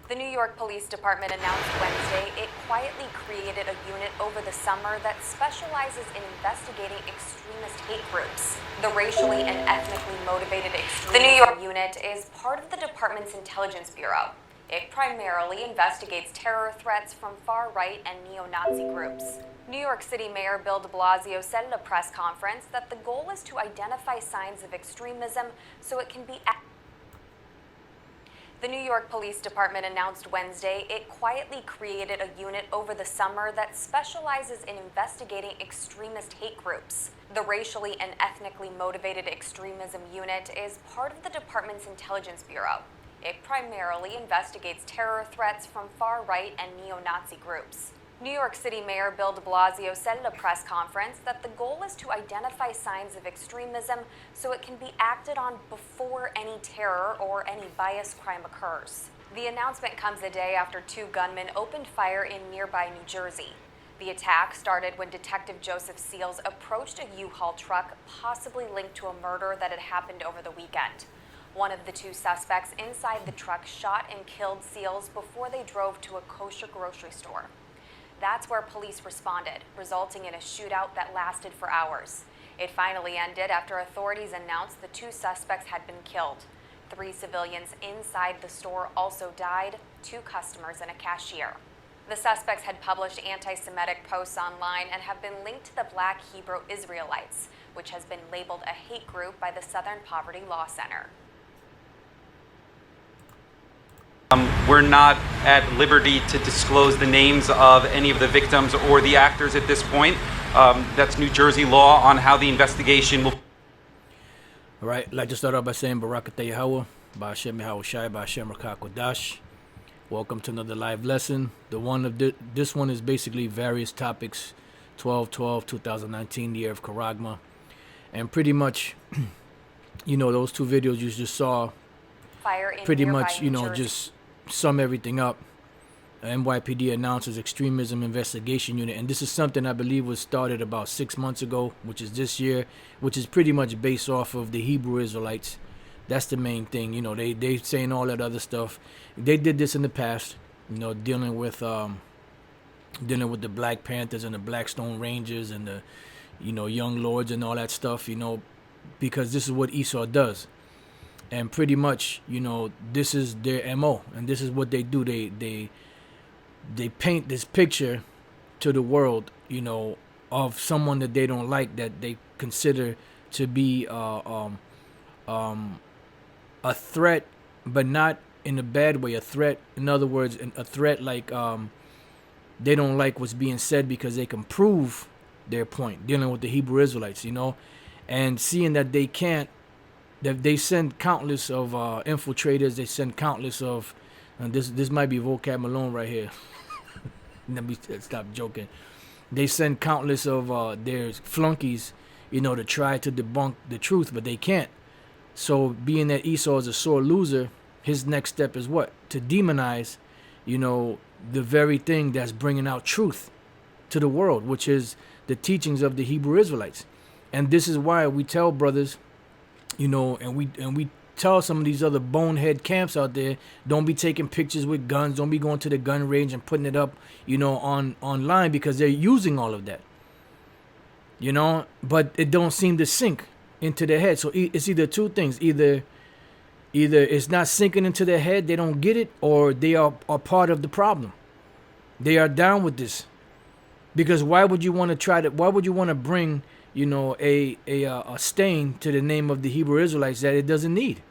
The New York Police Department announced Wednesday it quietly created a unit over the summer that specializes in investigating extremist hate groups. The racially and ethnically motivated extremism unit is part of the department's intelligence bureau. It primarily investigates terror threats from far-right and neo-Nazi groups. New York City Mayor Bill de Blasio said at a press conference that the goal is to identify signs of extremism so it can be The New York Police Department announced Wednesday it quietly created a unit over the summer that specializes in investigating extremist hate groups. The racially and ethnically motivated extremism unit is part of the department's intelligence bureau. It primarily investigates terror threats from far-right and neo-Nazi groups. New York City Mayor Bill de Blasio said at a press conference that the goal is to identify signs of extremism so it can be acted on before any terror or any bias crime occurs. The announcement comes a day after two gunmen opened fire in nearby New Jersey. The attack started when Detective Joseph Seals approached a U-Haul truck possibly linked to a murder that had happened over the weekend. One of the two suspects inside the truck shot and killed Seals before they drove to a kosher grocery store. That's where police responded, resulting in a shootout that lasted for hours. It finally ended after authorities announced the two suspects had been killed. 3 civilians inside the store also died, 2 customers and a cashier. The suspects had published anti-Semitic posts online and have been linked to the Black Hebrew Israelites, which has been labeled a hate group by the Southern Poverty Law Center. We're not at liberty to disclose the names of any of the victims or the actors at this point. That's New Jersey law on how the investigation will. All right, I'd like to start off by saying Barakatah Yahweh, Ba'ashem Yahweh Shai, Ba'ashem Rakah Kodash. Welcome to another live lesson. This one is basically various topics, 12/12/2019, the year of Karagma. And pretty much, those 2 videos you just saw, pretty much, just sum everything up. NYPD announces extremism investigation unit, and this is something I believe was started about 6 months ago, which is this year, which is pretty much based off of the Hebrew Israelites. That's the main thing. They saying all that other stuff. They did this in the past, dealing with the Black Panthers and the Blackstone Rangers and the Young Lords and all that stuff, because this is what Esau does. And pretty much, this is their MO, and this is what they do. They paint this picture to the world, of someone that they don't like, that they consider to be a threat, but not in a bad way. A threat, in other words, a threat like they don't like what's being said because they can prove their point. Dealing with the Hebrew Israelites, and seeing that they can't. That they send countless of infiltrators. They send countless of, and this might be vocab Malone right here. Let me stop joking. They send countless of their flunkies, to try to debunk the truth, but they can't. So being that Esau is a sore loser, his next step is what? To demonize, the very thing that's bringing out truth to the world, which is the teachings of the Hebrew Israelites. And this is why we tell brothers, and we tell some of these other bonehead camps out there, don't be taking pictures with guns, don't be going to the gun range and putting it up, online, because they're using all of that. But it don't seem to sink into their head. So it's either 2 things. Either it's not sinking into their head, they don't get it, or they are part of the problem. They are down with this. Because why would you want to bring a stain to the name of the Hebrew Israelites that it doesn't need?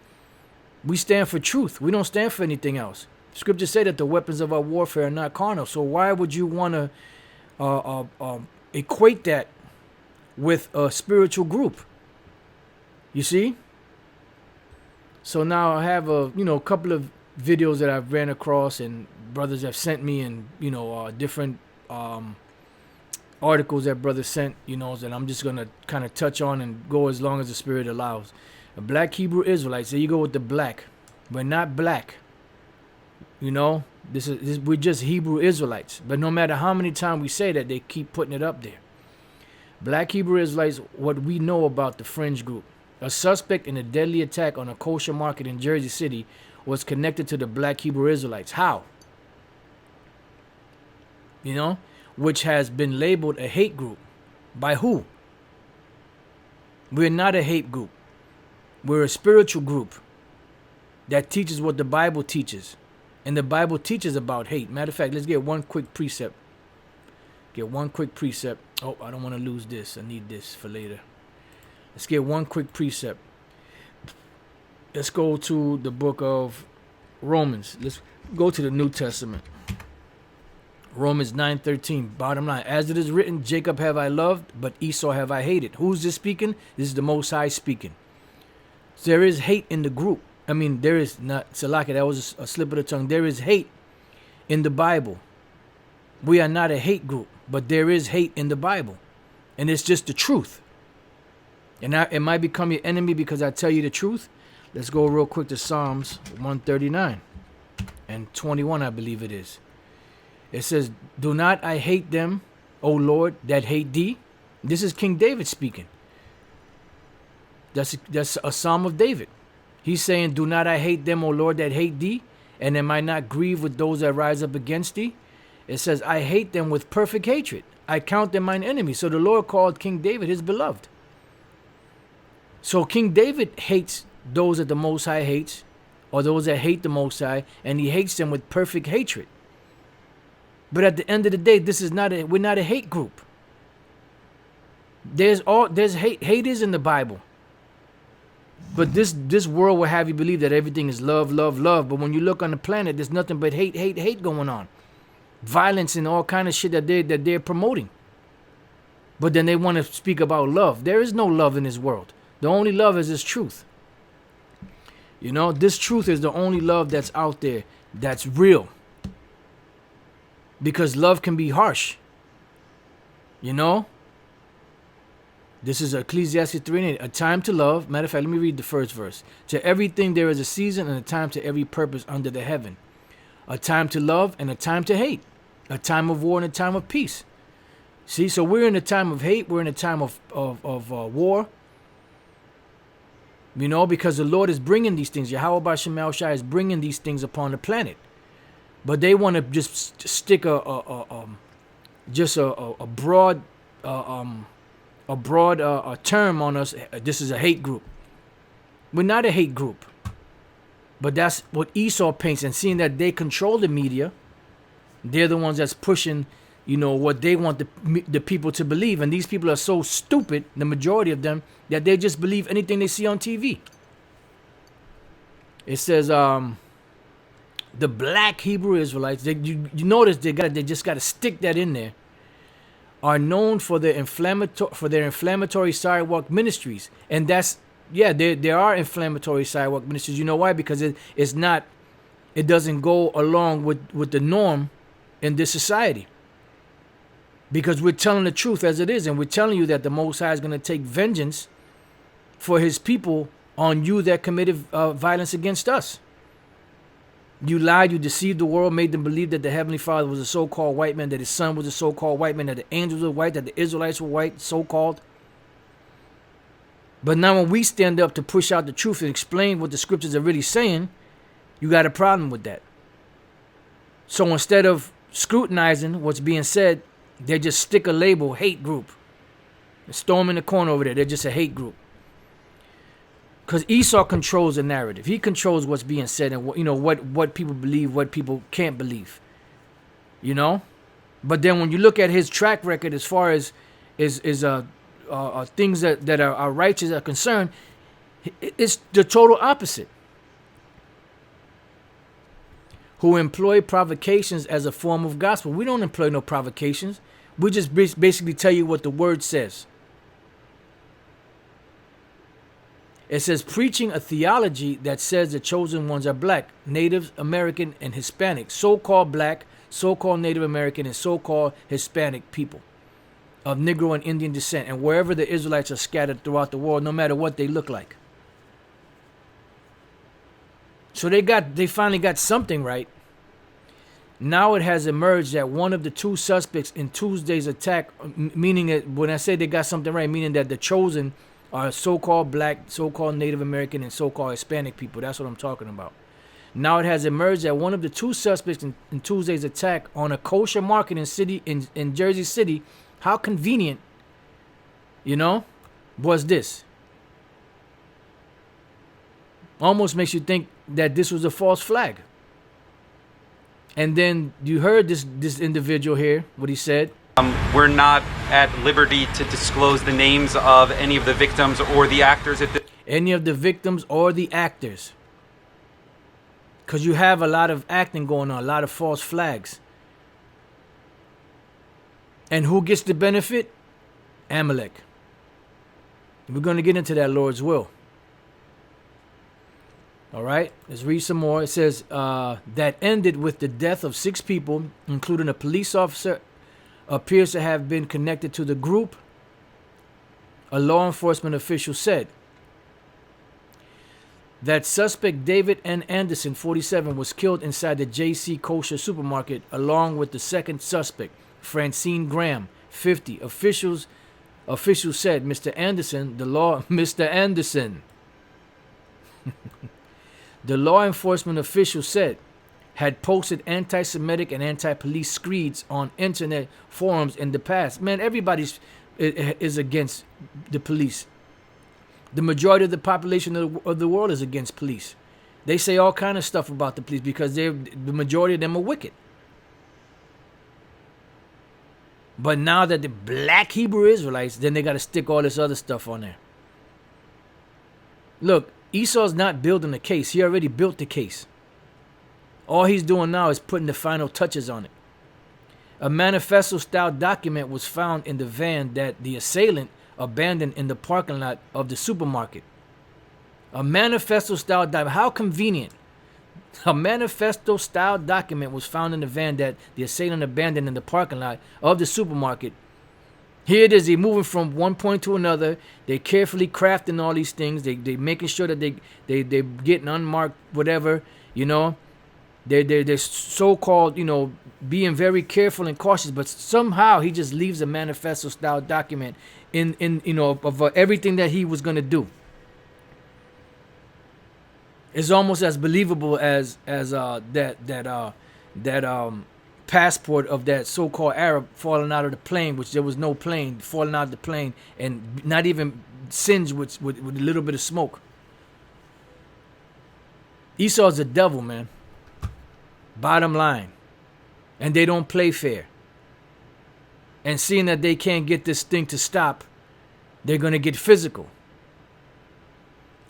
We stand for truth. We don't stand for anything else. Scripture say that the weapons of our warfare are not carnal. So why would you want to equate that with a spiritual group? You see? So now I have a couple of videos that I've ran across and brothers have sent me, and different articles that brothers sent, that I'm just going to kind of touch on and go as long as the Spirit allows. The Black Hebrew Israelites, there you go with the black. We're not black. This is we're just Hebrew Israelites. But no matter how many times we say that, they keep putting it up there. Black Hebrew Israelites, what we know about the fringe group. A suspect in a deadly attack on a kosher market in Jersey City was connected to the black Hebrew Israelites. How? You know, which has been labeled a hate group. By who? We're not a hate group. We're a spiritual group that teaches what the Bible teaches. And the Bible teaches about hate. Matter of fact, let's get one quick precept. Oh, I don't want to lose this. I need this for later. Let's get one quick precept. Let's go to the book of Romans. Let's go to the New Testament. Romans 9:13. Bottom line. As it is written, Jacob have I loved, but Esau have I hated. Who's this speaking? This is the Most High speaking. So there is hate in the group. I mean, there is not, Salaki, that was a slip of the tongue. There is hate in the Bible. We are not a hate group, but there is hate in the Bible. And it's just the truth. And it might become your enemy because I tell you the truth. Let's go real quick to Psalms 139 and 21, I believe it is. It says, do not I hate them, O Lord, that hate thee? This is King David speaking. That's a Psalm of David. He's saying, do not I hate them, O Lord, that hate thee? And am I not grieved with those that rise up against thee? It says, I hate them with perfect hatred. I count them mine enemies. So the Lord called King David his beloved. So King David hates those that the Most High hates, or those that hate the Most High, and he hates them with perfect hatred. But at the end of the day, we're not a hate group. There's hate. Hate is in the Bible. But this world will have you believe that everything is love, love, love. But when you look on the planet, there's nothing but hate, hate, hate going on. Violence and all kind of shit that they're promoting. But then they want to speak about love. There is no love in this world. The only love is this truth. You know, this truth is the only love that's out there that's real. Because love can be harsh. You know? This is Ecclesiastes 3:8. A time to love. Matter of fact, let me read the first verse. To everything there is a season and a time to every purpose under the heaven. A time to love and a time to hate. A time of war and a time of peace. See, so we're in a time of hate. We're in a time of war. You know, because the Lord is bringing these things. Yahweh B'Shem El Shai is bringing these things upon the planet. But they want to just stick a broad term on us. This is a hate group. We're not a hate group. But that's what Esau paints. And seeing that they control the media, they're the ones that's pushing, you know, what they want the people to believe. And these people are so stupid, the majority of them, that they just believe anything they see on TV. It says, the black Hebrew Israelites, you notice they just got to stick that in there, are known for their inflammatory sidewalk ministries. And that's, yeah, there are inflammatory sidewalk ministries. You know why? Because it doesn't go along with the norm in this society. Because we're telling the truth as it is, and we're telling you that the Most High is going to take vengeance for his people on you that committed violence against us. You lied, you deceived the world, made them believe that the Heavenly Father was a so-called white man, that his son was a so-called white man, that the angels were white, that the Israelites were white, so-called. But now when we stand up to push out the truth and explain what the scriptures are really saying, you got a problem with that. So instead of scrutinizing what's being said, they just stick a label, hate group. They throw them in the corner over there. They're just a hate group. Because Esau controls the narrative. He controls what's being said and what people believe, what people can't believe. You know? But then when you look at his track record as far as things that are righteous are concerned, it's the total opposite. Who employ provocations as a form of gospel. We don't employ no provocations. We just basically tell you what the word says. It says, preaching a theology that says the chosen ones are black, Native American, and Hispanic. So-called black, so-called Native American, and so-called Hispanic people of Negro and Indian descent, and wherever the Israelites are scattered throughout the world, no matter what they look like. So they finally got something right. Now it has emerged that one of the two suspects in Tuesday's attack, meaning that when I say they got something right, meaning that the chosen are so-called black, so-called Native American, and so-called Hispanic people. That's what I'm talking about. Now it has emerged that one of the two suspects in Tuesday's attack on a kosher market in Jersey City, how convenient, was this? Almost makes you think that this was a false flag. And then you heard this individual here, what he said. We're not at liberty to disclose the names of any of the victims or the actors at Any of the victims or the actors. Because you have a lot of acting going on, a lot of false flags. And who gets the benefit? Amalek. We're going to get into that, Lord's will. All right, let's read some more. It says that ended with the death of 6 people, including a police officer, appears to have been connected to the group, a law enforcement official said. That suspect David N. Anderson, 47, was killed inside the JC Kosher supermarket, along with the second suspect, Francine Graham, 50. Officials said Mr. Anderson, the law enforcement official said, had posted anti-Semitic and anti-police screeds on internet forums in the past. Man, everybody is against the police. The majority of the population of the world is against police. They say all kind of stuff about the police because the majority of them are wicked. But now that the black Hebrew Israelites, then they got to stick all this other stuff on there. Look, Esau's not building a case. He already built the case. All he's doing now is putting the final touches on it. A manifesto-style document was found in the van that the assailant abandoned in the parking lot of the supermarket. A manifesto-style document. How convenient. A manifesto-style document was found in the van that the assailant abandoned in the parking lot of the supermarket. Here it is. They're moving from one point to another. They're carefully crafting all these things. They making sure that they're getting unmarked whatever, They're so-called, being very careful and cautious. But somehow he just leaves a manifesto-style document of everything that he was going to do. It's almost as believable as that passport of that so-called Arab falling out of the plane, which there was no plane, falling out of the plane and not even singed with a little bit of smoke. Esau's a devil, man. Bottom line. And they don't play fair. And seeing that they can't get this thing to stop, they're going to get physical.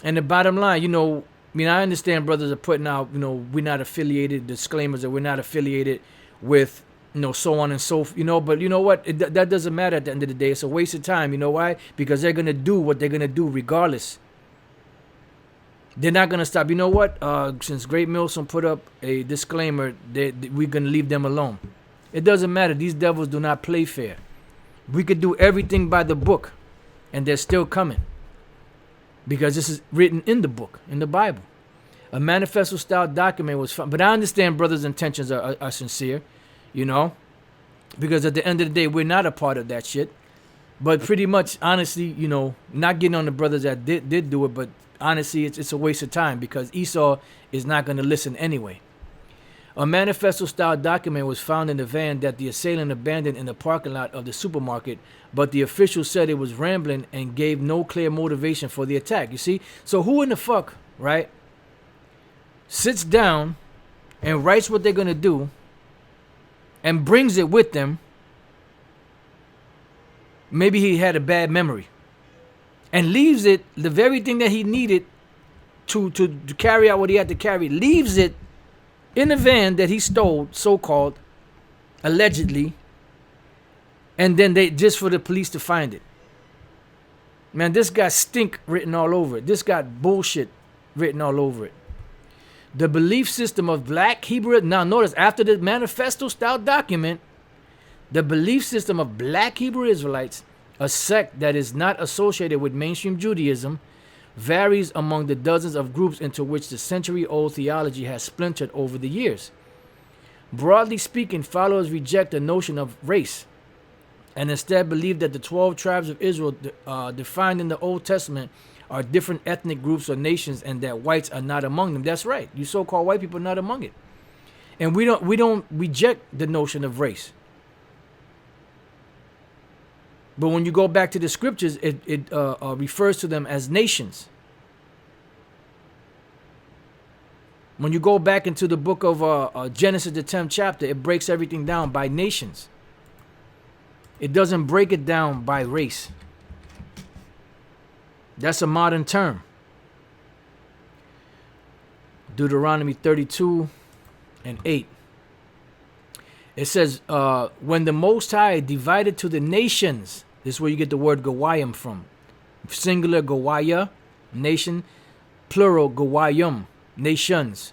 And the bottom line, I understand brothers are putting out, we're not affiliated, disclaimers that we're not affiliated with, so on and so forth, but you know what? That doesn't matter at the end of the day. It's a waste of time. You know why? Because they're going to do what they're going to do regardless. They're not going to stop. You know what? Since Great Millstone put up a disclaimer, we're going to leave them alone. It doesn't matter. These devils do not play fair. We could do everything by the book, and they're still coming. Because this is written in the book, in the Bible. A manifesto-style document was found. But I understand brothers' intentions are sincere, because at the end of the day, we're not a part of that shit. But pretty much, honestly, not getting on the brothers that did do it, but honestly, it's a waste of time because Esau is not going to listen anyway. A manifesto-style document was found in the van that the assailant abandoned in the parking lot of the supermarket, but the official said it was rambling and gave no clear motivation for the attack. You see? So who in the fuck, right, sits down and writes what they're going to do and brings it with them? Maybe he had a bad memory. And leaves it, the very thing that he needed to carry out what he had to carry, leaves it in a van that he stole, so-called, allegedly, and then just for the police to find it. Man, this got stink written all over it. This got bullshit written all over it. The belief system of black Hebrew, now notice, after the manifesto-style document, the belief system of black Hebrew Israelites, a sect that is not associated with mainstream Judaism, varies among the dozens of groups into which the century-old theology has splintered over the years. Broadly speaking, followers reject the notion of race and instead believe that the 12 tribes of Israel defined in the Old Testament are different ethnic groups or nations, and that whites are not among them. That's right. You so-called white people are not among it. And we don't reject the notion of race. But when you go back to the scriptures, it refers to them as nations. When you go back into the book of Genesis, the 10th chapter, it breaks everything down by nations. It doesn't break it down by race. That's a modern term. Deuteronomy 32:8. It says, when the Most High divided to the nations, this is where you get the word Gawayim from. Singular Gawaya, nation, plural Gawayim, nations.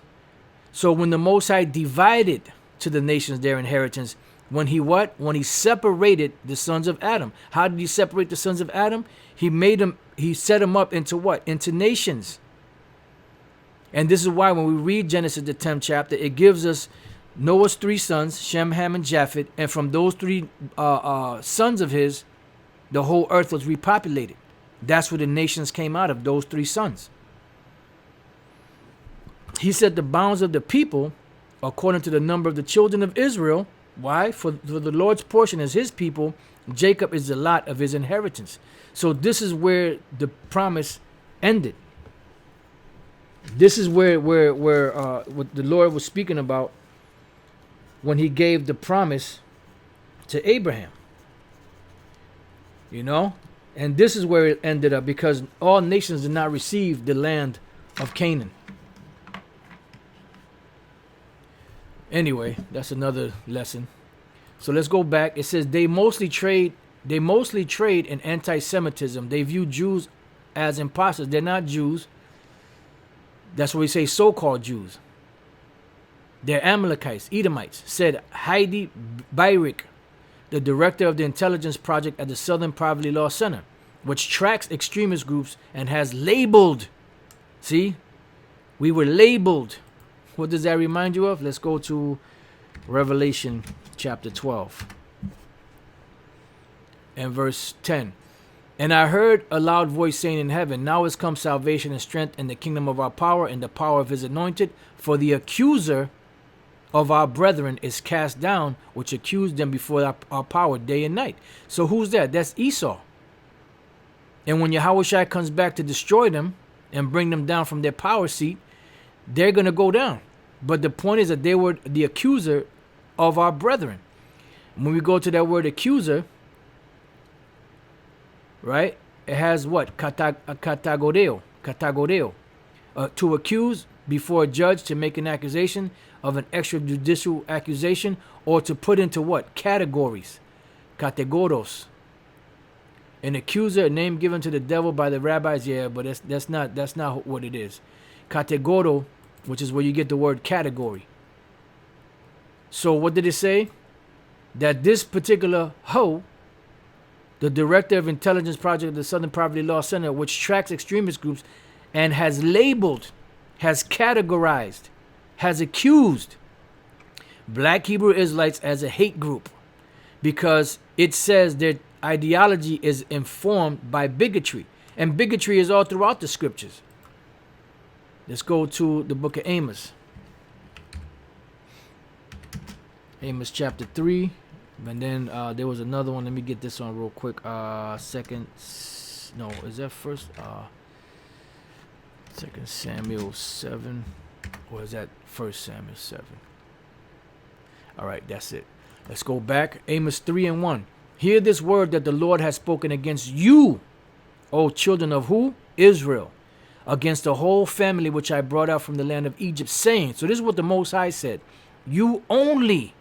So when the Most High divided to the nations their inheritance, when he what? When he separated the sons of Adam. How did he separate the sons of Adam? He set them up into what? Into nations. And this is why when we read Genesis, the 10th chapter, it gives us Noah's 3 sons, Shem, Ham, and Japheth. And from those 3 sons of his, the whole earth was repopulated. That's where the nations came out of, those 3 sons. He set the bounds of the people according to the number of the children of Israel. Why? For the Lord's portion is his people. Jacob is the lot of his inheritance. So this is where the promise ended. This is where what the Lord was speaking about when he gave the promise to Abraham. You know? And this is where it ended up, because all nations did not receive the land of Canaan. Anyway, that's another lesson. So let's go back. It says they mostly trade in anti-Semitism. They view Jews as imposters. They're not Jews. That's what we say, so-called Jews. They're Amalekites, Edomites, said Heidi Bayrik, the director of the intelligence project at the Southern Poverty Law Center, which tracks extremist groups and has labeled. See, we were labeled. What does that remind you of? Let's go to Revelation chapter 12 and verse 10. And I heard a loud voice saying in heaven, now has come salvation and strength in the kingdom of our power and the power of his anointed. For the accuser of our brethren is cast down, which accused them before our power day and night. So who's that? That's Esau. And when Yahushua comes back to destroy them and bring them down from their power seat, they're going to go down. But the point is that they were the accuser of our brethren. When we go to that word accuser, right, it has what? Katagoreo. To accuse before a judge, to make an accusation of an extrajudicial accusation, or to put into what? Categories. Kategoros. An accuser, a name given to the devil by the rabbis, yeah, but that's not what it is. Kategoro, which is where you get the word category. So what did it say? That this particular the director of intelligence project of the Southern Poverty Law Center, which tracks extremist groups and has labeled, has categorized, has accused Black Hebrew Israelites as a hate group, because it says their ideology is informed by bigotry, and bigotry is all throughout the scriptures. Let's go to the book of Amos. Amos chapter 3. And then there was another one. Let me get this on real quick. Second Samuel 7. Or is that 1 Samuel 7? All right, that's it. Let's go back. Amos 3:1. Hear this word that the Lord has spoken against you, O children of who? Israel. Against the whole family which I brought out from the land of Egypt, saying, so this is what the Most High said, you only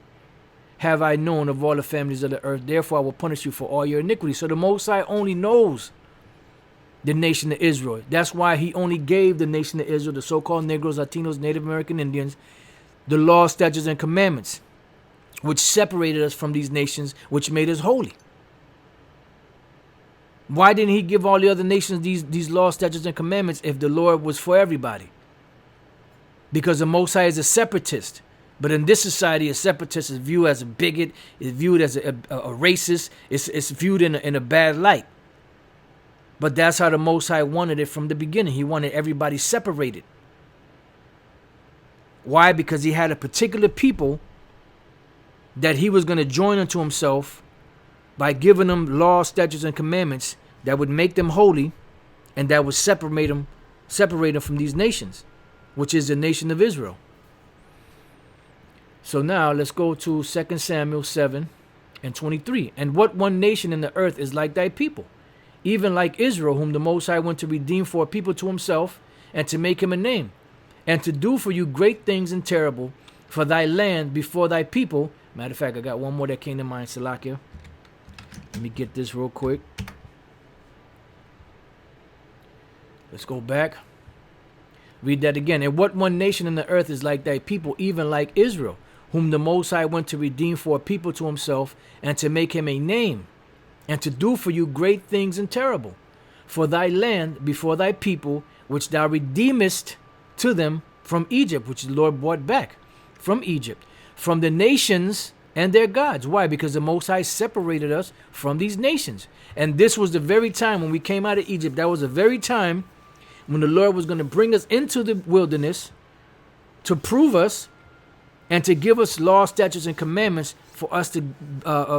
have I known of all the families of the earth, therefore I will punish you for all your iniquity. So the Most High only knows the nation of Israel. That's why he only gave the nation of Israel, the so-called Negroes, Latinos, Native American Indians, the law, statutes, and commandments, which separated us from these nations, which made us holy. Why didn't he give all the other nations these laws, statutes, and commandments if the Lord was for everybody? Because the Most High is a separatist. But in this society, a separatist is viewed as a bigot, is viewed as a racist, it's viewed in a bad light. But that's how the Most High wanted it from the beginning. He wanted everybody separated. Why? Because he had a particular people that he was going to join unto himself by giving them laws, statutes, and commandments that would make them holy and that would separate them from these nations, which is the nation of Israel. So now let's go to 2 Samuel 7:23. And what one nation in the earth is like thy people, even like Israel, whom the Most High went to redeem for a people to himself, and to make him a name, and to do for you great things and terrible for thy land before thy people. Matter of fact, I got one more that came to mind, Salakia. Let me get this real quick. Let's go back. Read that again. And what one nation in the earth is like thy people, even like Israel, whom the Most High went to redeem for a people to himself, and to make him a name, and to do for you great things and terrible for thy land before thy people, which thou redeemest to them from Egypt, which the Lord brought back from Egypt, from the nations and their gods. Why? Because the Most High separated us from these nations. And this was the very time when we came out of Egypt. That was the very time when the Lord was going to bring us into the wilderness to prove us and to give us laws, statutes, and commandments for us to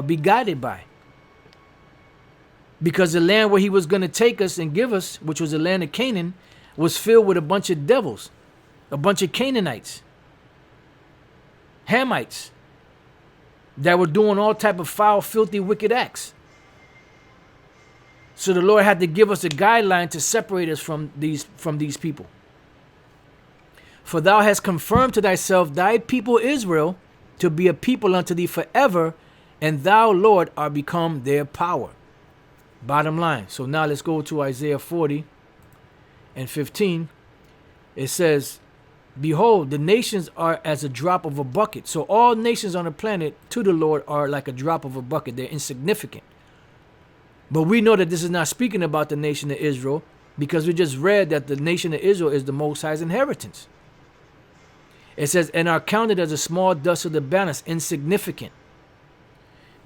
be guided by. Because the land where he was going to take us and give us, which was the land of Canaan, was filled with a bunch of devils, a bunch of Canaanites, Hamites, that were doing all type of foul, filthy, wicked acts. So the Lord had to give us a guideline to separate us from these people. For thou hast confirmed to thyself thy people Israel to be a people unto thee forever, and thou, Lord, are become their power. Bottom line. So now let's go to Isaiah 40:15. It says, behold, the nations are as a drop of a bucket. So all nations on the planet to the Lord are like a drop of a bucket. They're insignificant. But we know that this is not speaking about the nation of Israel, because we just read that the nation of Israel is the Most High's inheritance. It says, and are counted as a small dust of the balance, insignificant.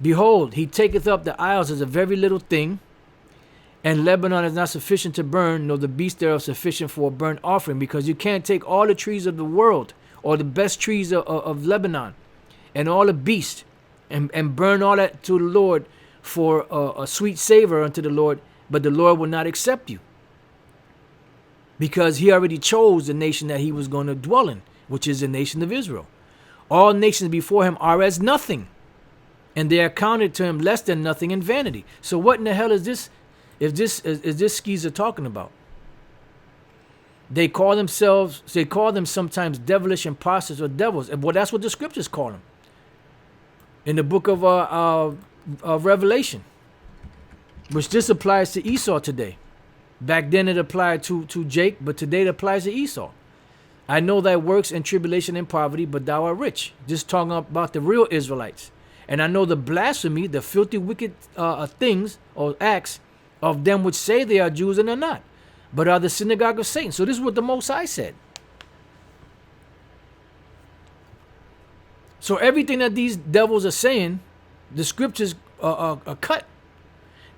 Behold, he taketh up the isles as a very little thing, and Lebanon is not sufficient to burn, nor the beast thereof sufficient for a burnt offering. Because you can't take all the trees of the world, or the best trees of Lebanon, and all the beasts, and burn all that to the Lord for a sweet savor unto the Lord, but the Lord will not accept you. Because he already chose the nation that he was going to dwell in, which is the nation of Israel. All nations before him are as nothing, and they are counted to him less than nothing in vanity. So what in the hell is this? Is this skeezer talking about? They call them sometimes devilish impostors or devils. Well, that's what the scriptures call them. In the book of Revelation, which this applies to Esau today. Back then it applied to Jake, but today it applies to Esau. I know thy works in tribulation and poverty, but thou art rich. Just talking about the real Israelites. And I know the blasphemy, the filthy, wicked things or acts of them which say they are Jews and are not, but are the synagogue of Satan. So this is what the Most High said. So everything that these devils are saying, the scriptures are cut,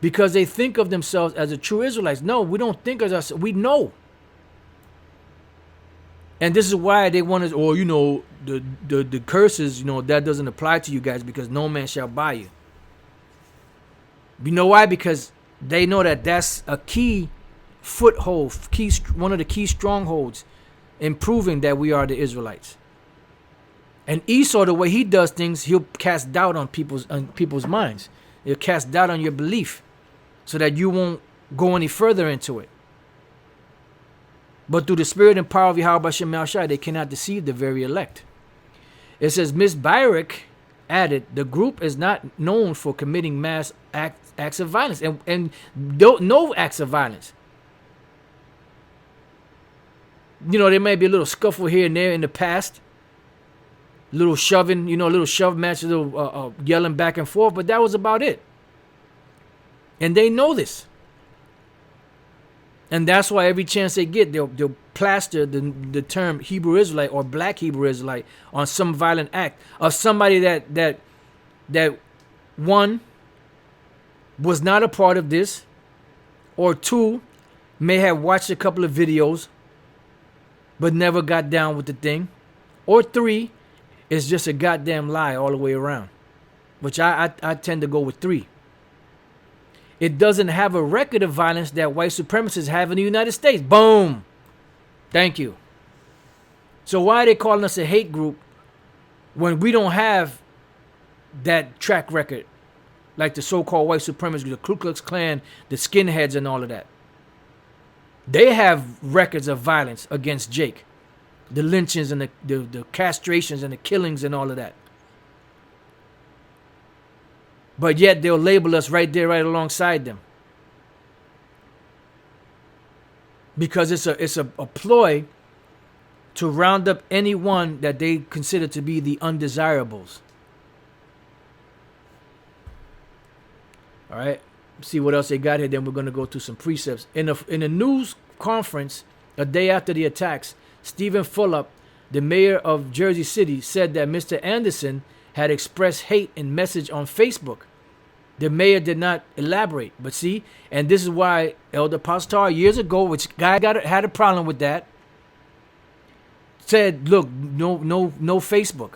because they think of themselves as a true Israelites. No, we don't think of us. We know. And this is why they want to, the curses, that doesn't apply to you guys, because no man shall buy you. You know why? Because they know that that's a key foothold, one of the key strongholds in proving that we are the Israelites. And Esau, the way he does things, he'll cast doubt on people's minds. He'll cast doubt on your belief so that you won't go any further into it. But through the spirit and power of Yahweh Hashem Yahushua, they cannot deceive the very elect. It says, Ms. Byrick added, the group is not known for committing mass acts of violence, and no acts of violence. There may be a little scuffle here and there in the past, little shoving, little shove match, little yelling back and forth, but that was about it. And they know this. And that's why every chance they get, they'll plaster the term Hebrew Israelite or black Hebrew Israelite on some violent act of somebody that one was not a part of this, or 2 may have watched a couple of videos but never got down with the thing, or 3 is just a goddamn lie all the way around, which I tend to go with 3. It doesn't have a record of violence that white supremacists have in the United States. Boom. Thank you. So why are they calling us a hate group when we don't have that track record like the so-called white supremacists, the Ku Klux Klan, the skinheads and all of that? They have records of violence against Jake. The lynchings and the castrations and the killings and all of that. But yet they'll label us right there, right alongside them. Because it's a ploy to round up anyone that they consider to be the undesirables. All right, see what else they got here. Then we're going to go to some precepts. In a news conference a day after the attacks, Stephen Fulop, the mayor of Jersey City, said that Mr. Anderson had expressed hate in message on Facebook. The mayor did not elaborate, but see, and this is why Elder Pastor years ago, which guy had a problem with that, said, "Look, no Facebook.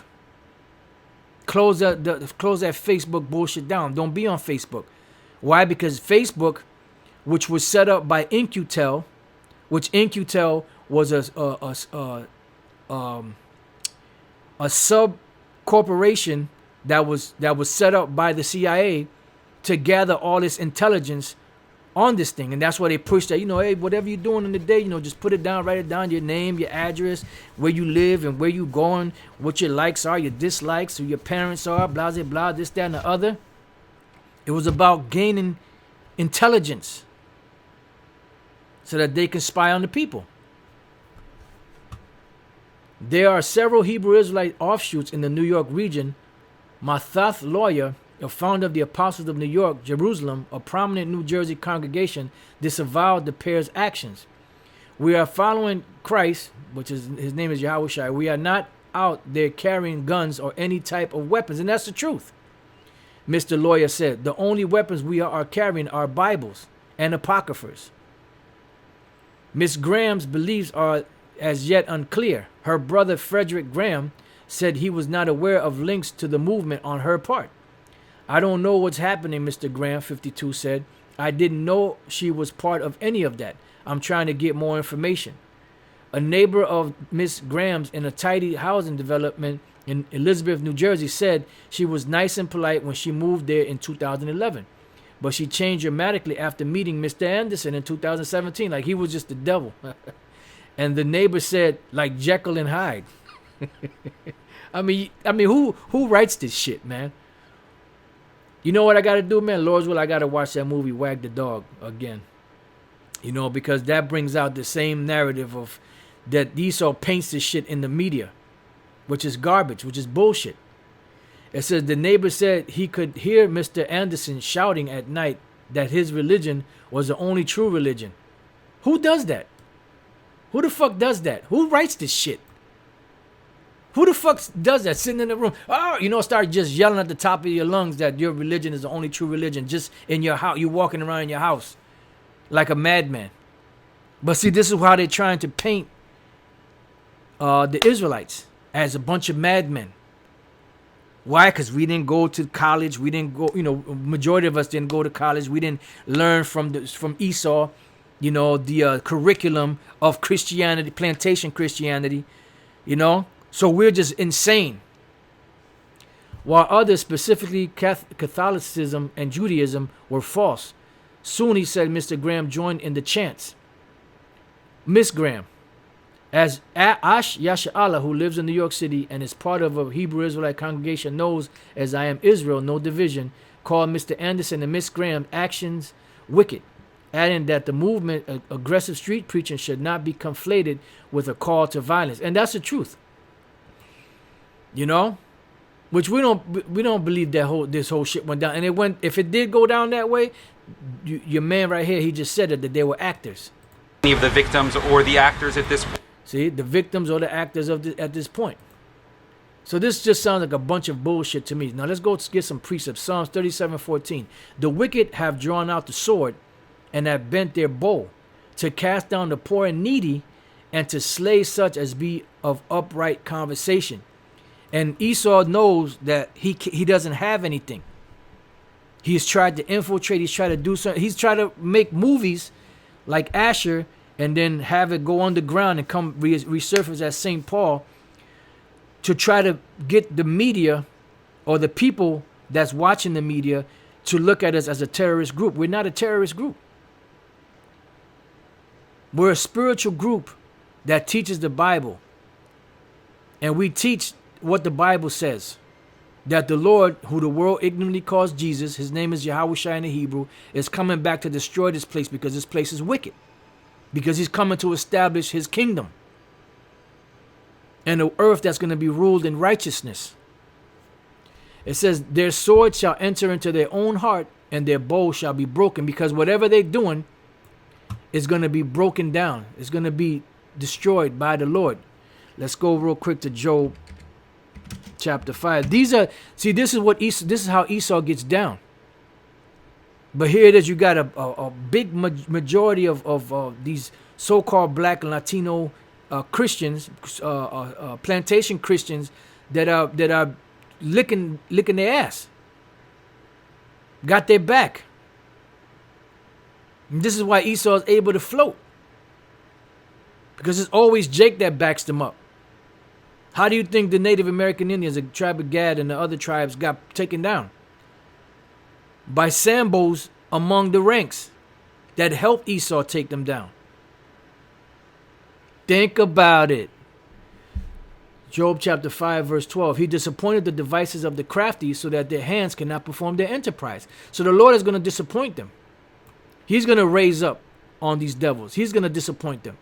Close that Facebook bullshit down. Don't be on Facebook." Why? Because Facebook, which was set up by In-Q-Tel, which In-Q-Tel was a sub corporation that was set up by the CIA to gather all this intelligence on this thing. And that's why they push that, hey, whatever you're doing in the day, just put it down, write it down, your name, your address, where you live and where you going, what your likes are, your dislikes, who your parents are, blah, blah, blah, this, that, and the other. It was about gaining intelligence so that they can spy on the people. There are several Hebrew Israelite offshoots in the New York region. Mathath Lawyer, a founder of the Apostles of New York, Jerusalem, a prominent New Jersey congregation, disavowed the pair's actions. "We are following Christ," which is his name is Yahushua. "We are not out there carrying guns or any type of weapons." And that's the truth. Mr. Lawyer said, "The only weapons we are carrying are Bibles and apocryphers." Miss Graham's beliefs are as yet unclear. Her brother Frederick Graham said he was not aware of links to the movement on her part. "I don't know what's happening," Mr. Graham, 52, said. "I didn't know she was part of any of that. I'm trying to get more information." A neighbor of Miss Graham's in a tidy housing development in Elizabeth, New Jersey, said she was nice and polite when she moved there in 2011. But she changed dramatically after meeting Mr. Anderson in 2017. Like he was just the devil. And the neighbor said, like Jekyll and Hyde. I mean, who writes this shit, man? You know what I got to do, man? Lord's will, I got to watch that movie Wag the Dog again. Because that brings out the same narrative of that Esau paints this shit in the media, which is garbage, which is bullshit. It says the neighbor said he could hear Mr. Anderson shouting at night that his religion was the only true religion. Who does that? Who the fuck does that? Who writes this shit? Who the fuck does that? Sitting in the room, start just yelling at the top of your lungs that your religion is the only true religion, just in your house, you walking around in your house like a madman. But see, this is how they're trying to paint the Israelites as a bunch of madmen. Why? Because we didn't go to college. We didn't go, majority of us didn't go to college. We didn't learn from Esau, the curriculum of Christianity, plantation Christianity, So we're just insane. While others, specifically Catholicism and Judaism, were false. Soon, he said, Mr. Graham joined in the chants. Miss Graham, as Ash Yasha'Allah, who lives in New York City and is part of a Hebrew Israelite congregation, knows as I am Israel, no division, called Mr. Anderson and Miss Graham's actions wicked, adding that the movement of aggressive street preaching should not be conflated with a call to violence. And that's the truth. Which we don't believe that this whole shit went down. And if it did go down that way, your man right here, he just said it, that they were actors. Any of the victims or the actors at this point. See, the victims or the actors at this point. So this just sounds like a bunch of bullshit to me. Now let's go get some precepts. Psalms 37:14. The wicked have drawn out the sword and have bent their bow, to cast down the poor and needy, and to slay such as be of upright conversation. And Esau knows that he doesn't have anything. He's tried to infiltrate. He's tried to do something. He's tried to make movies like Asher and then have it go underground and come resurface as St. Paul to try to get the media or the people that's watching the media to look at us as a terrorist group. We're not a terrorist group. We're a spiritual group that teaches the Bible. And we teach what the Bible says. That the Lord, who the world ignorantly calls Jesus, his name is Yahushua in the Hebrew, is coming back to destroy this place because this place is wicked. Because he's coming to establish his kingdom. And the earth that's going to be ruled in righteousness. It says, their sword shall enter into their own heart, and their bow shall be broken. Because whatever they're doing is going to be broken down. It's going to be destroyed by the Lord. Let's go real quick to Job chapter 5. This is how Esau gets down. But here it is, you got a big majority of these so-called black and Latino Christians, plantation Christians that are licking their ass. Got their back. And this is why Esau is able to float. Because it's always Jake that backs them up. How do you think the Native American Indians, the tribe of Gad and the other tribes got taken down? By Sambos among the ranks that helped Esau take them down. Think about it. Job chapter 5 verse 12. He disappointed the devices of the crafty so that their hands cannot perform their enterprise. So the Lord is going to disappoint them. He's going to raise up on these devils. He's going to disappoint them.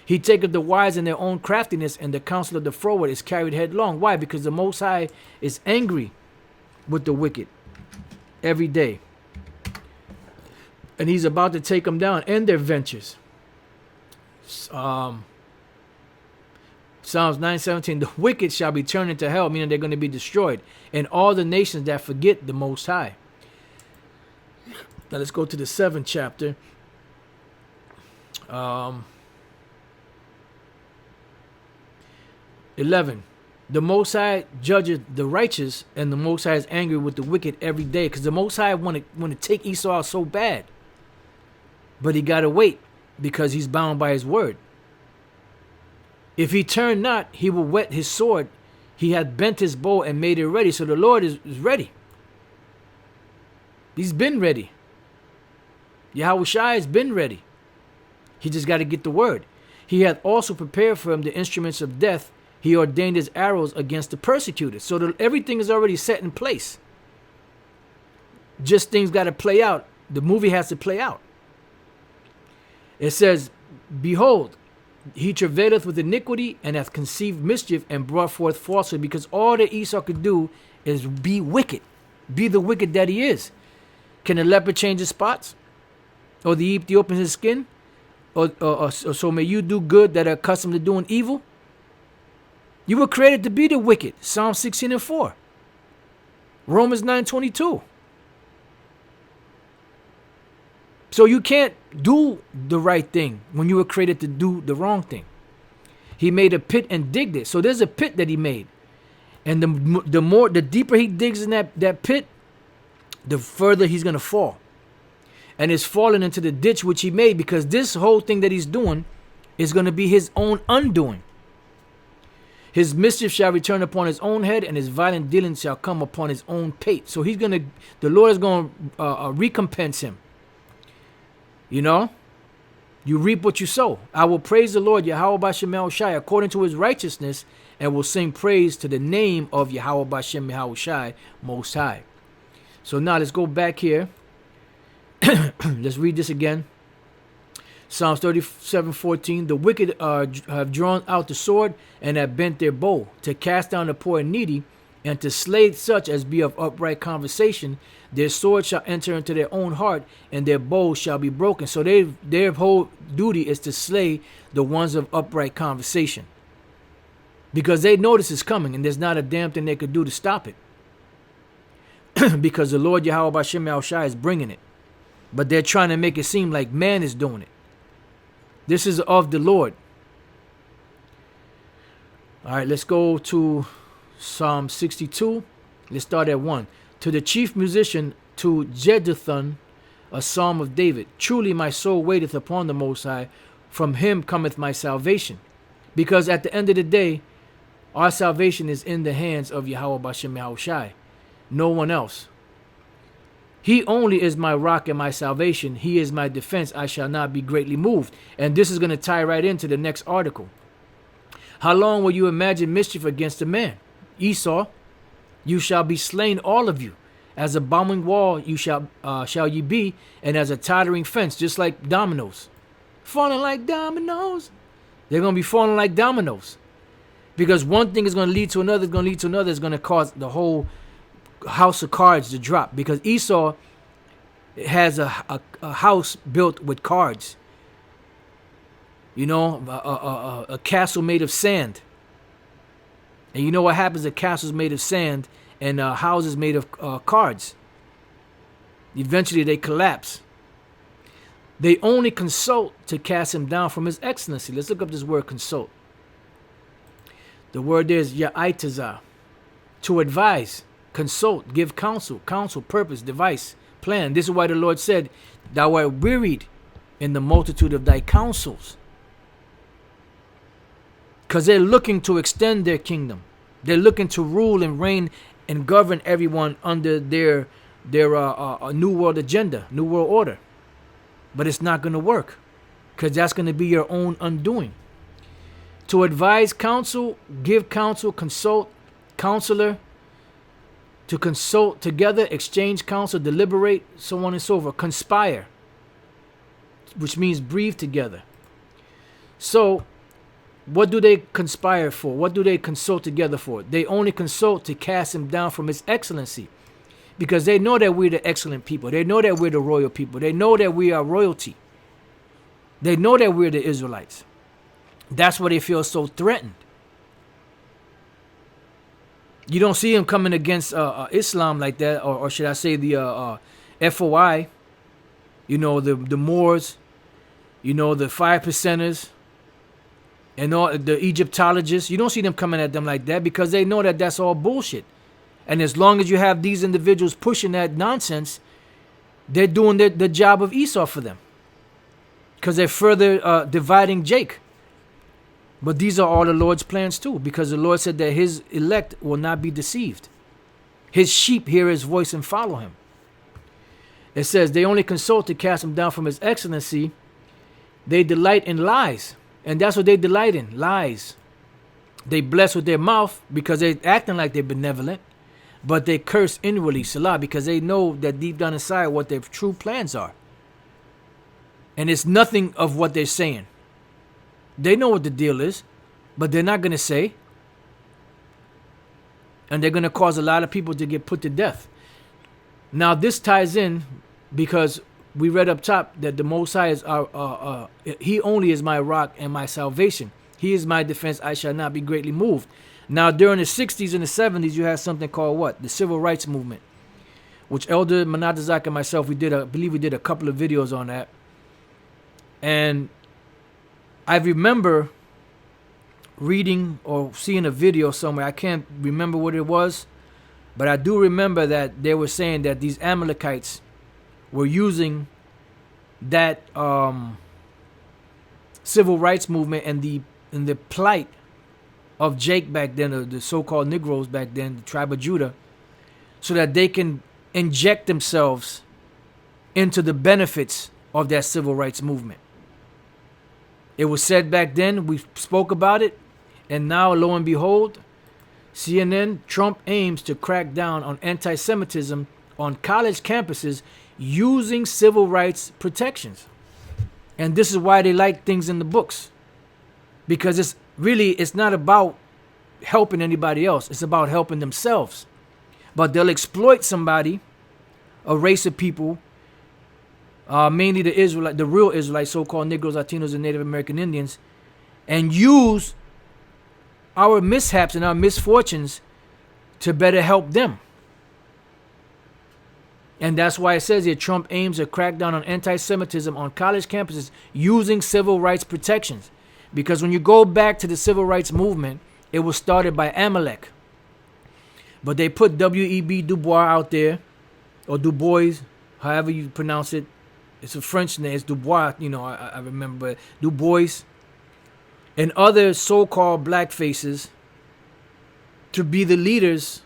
He taketh the wise in their own craftiness, and the counsel of the froward is carried headlong. Why? Because the Most High is angry with the wicked every day. And he's about to take them down and their ventures. Psalms 9:17, the wicked shall be turned into hell, meaning they're going to be destroyed, and all the nations that forget the Most High. Now let's go to the 7th chapter. 11. The Most High judges the righteous, and the Most High is angry with the wicked every day. Because the Most High want to take Esau out so bad. But he got to wait because he's bound by his word. If he turn not, he will whet his sword. He hath bent his bow and made it ready. So the Lord is ready. He's been ready. Yahushua has been ready. He just got to get the word. He hath also prepared for him the instruments of death. He ordained his arrows against the persecuted. So everything is already set in place. Just things got to play out. The movie has to play out. It says, behold, he travaileth with iniquity and hath conceived mischief and brought forth falsehood. Because all that Esau could do is be wicked. Be the wicked that he is. Can a leopard change his spots? Or the Ethiopian his skin? Or so may you do good that are accustomed to doing evil? You were created to be the wicked. Psalm 16:4. Romans 9:22. So you can't do the right thing when you were created to do the wrong thing. He made a pit and digged it. So there's a pit that he made. And the deeper he digs in that pit, the further he's going to fall. And it's falling into the ditch which he made, because this whole thing that he's doing is going to be his own undoing. His mischief shall return upon his own head, and his violent dealings shall come upon his own pate. So the Lord is going to recompense him. You know, you reap what you sow. I will praise the Lord, Yahweh Bashem Yahushai, according to his righteousness, and will sing praise to the name of Yahweh Bashem Yahushai, Most High. So now let's go back here. Let's read this again. Psalms 37:14. The wicked have drawn out the sword and have bent their bow to cast down the poor and needy, and to slay such as be of upright conversation. Their sword shall enter into their own heart, and their bows shall be broken. So their whole duty is to slay the ones of upright conversation, because they know this is coming, and there's not a damn thing they could do to stop it. Because the Lord Yahweh Bashem Yahushai is bringing it. But they're trying to make it seem like man is doing it. This is of the Lord. All right, let's go to Psalm 62. Let's start at 1. To the chief musician, to Jeduthun, a psalm of David. Truly my soul waiteth upon the Most High. From him cometh my salvation. Because at the end of the day, our salvation is in the hands of Yahweh Bashem Yahushai. No one else. He only is my rock and my salvation. He is my defense. I shall not be greatly moved. And this is going to tie right into the next article. How long will you imagine mischief against a man? Esau, you shall be slain, all of you. As a bombing wall you shall ye be, and as a tottering fence, just like dominoes. Falling like dominoes. They're going to be falling like dominoes. Because one thing is going to lead to another, is going to lead to another, is going to cause the whole house of cards to drop. Because Esau has a house built with cards. You know, a castle made of sand. And you know what happens? A castle's made of sand and houses made of cards. Eventually they collapse. They only consult to cast him down from his excellency. Let's look up this word consult. The word there is ya'itazah. To advise, consult, give counsel, purpose, device, plan. This is why the Lord said, thou art wearied in the multitude of thy counsels. Because they're looking to extend their kingdom. They're looking to rule and reign and govern everyone under their new world agenda, new world order. But it's not going to work, because that's going to be your own undoing. To advise, counsel, give counsel, consult, counselor, to consult together, exchange counsel, deliberate, so on and so forth. Conspire, which means breathe together. So, what do they conspire for? What do they consult together for? They only consult to cast him down from his excellency. Because they know that we're the excellent people. They know that we're the royal people. They know that we are royalty. They know that we're the Israelites. That's why they feel so threatened. You don't see them coming against Islam like that, or should I say the FOI, you know, the Moors, you know, the 5%ers, and all the Egyptologists. You don't see them coming at them like that, because they know that that's all bullshit. And as long as you have these individuals pushing that nonsense, they're doing the job of Esau for them. Because they're further dividing Jake. But these are all the Lord's plans too. Because the Lord said that his elect will not be deceived. His sheep hear his voice and follow him. It says, they only consult to cast him down from his excellency. They delight in lies. And that's what they delight in, lies. They bless with their mouth because they're acting like they're benevolent. But they curse inwardly, Salah, because they know that deep down inside what their true plans are. And it's nothing of what they're saying. They know what the deal is, but they're not going to say. And they're going to cause a lot of people to get put to death. Now, this ties in because we read up top that the Most High is He only is my rock and my salvation. He is my defense. I shall not be greatly moved. Now, during the 60s and the 70s, you had something called what? The Civil Rights Movement, which Elder Manatazak and myself, I believe we did a couple of videos on that. And I remember reading or seeing a video somewhere. I can't remember what it was, but I do remember that they were saying that these Amalekites were using that civil rights movement and the plight of Jake back then, or the so-called Negroes back then, the tribe of Judah, so that they can inject themselves into the benefits of that civil rights movement. It was said back then, we spoke about it, and now, lo and behold, CNN, Trump aims to crack down on anti-Semitism on college campuses using civil rights protections. And this is why they like things in the books. Because it's not about helping anybody else. It's about helping themselves. But they'll exploit somebody, a race of people, mainly the real Israelites, so-called Negroes, Latinos, and Native American Indians, and use our mishaps and our misfortunes to better help them. And that's why it says here Trump aims to crack down on anti-Semitism on college campuses using civil rights protections. Because when you go back to the civil rights movement, it was started by Amalek. But they put W.E.B. Du Bois out there, or Du Bois, however you pronounce it. It's a French name. It's Du Bois, I remember. Du Bois. And other so-called black faces to be the leaders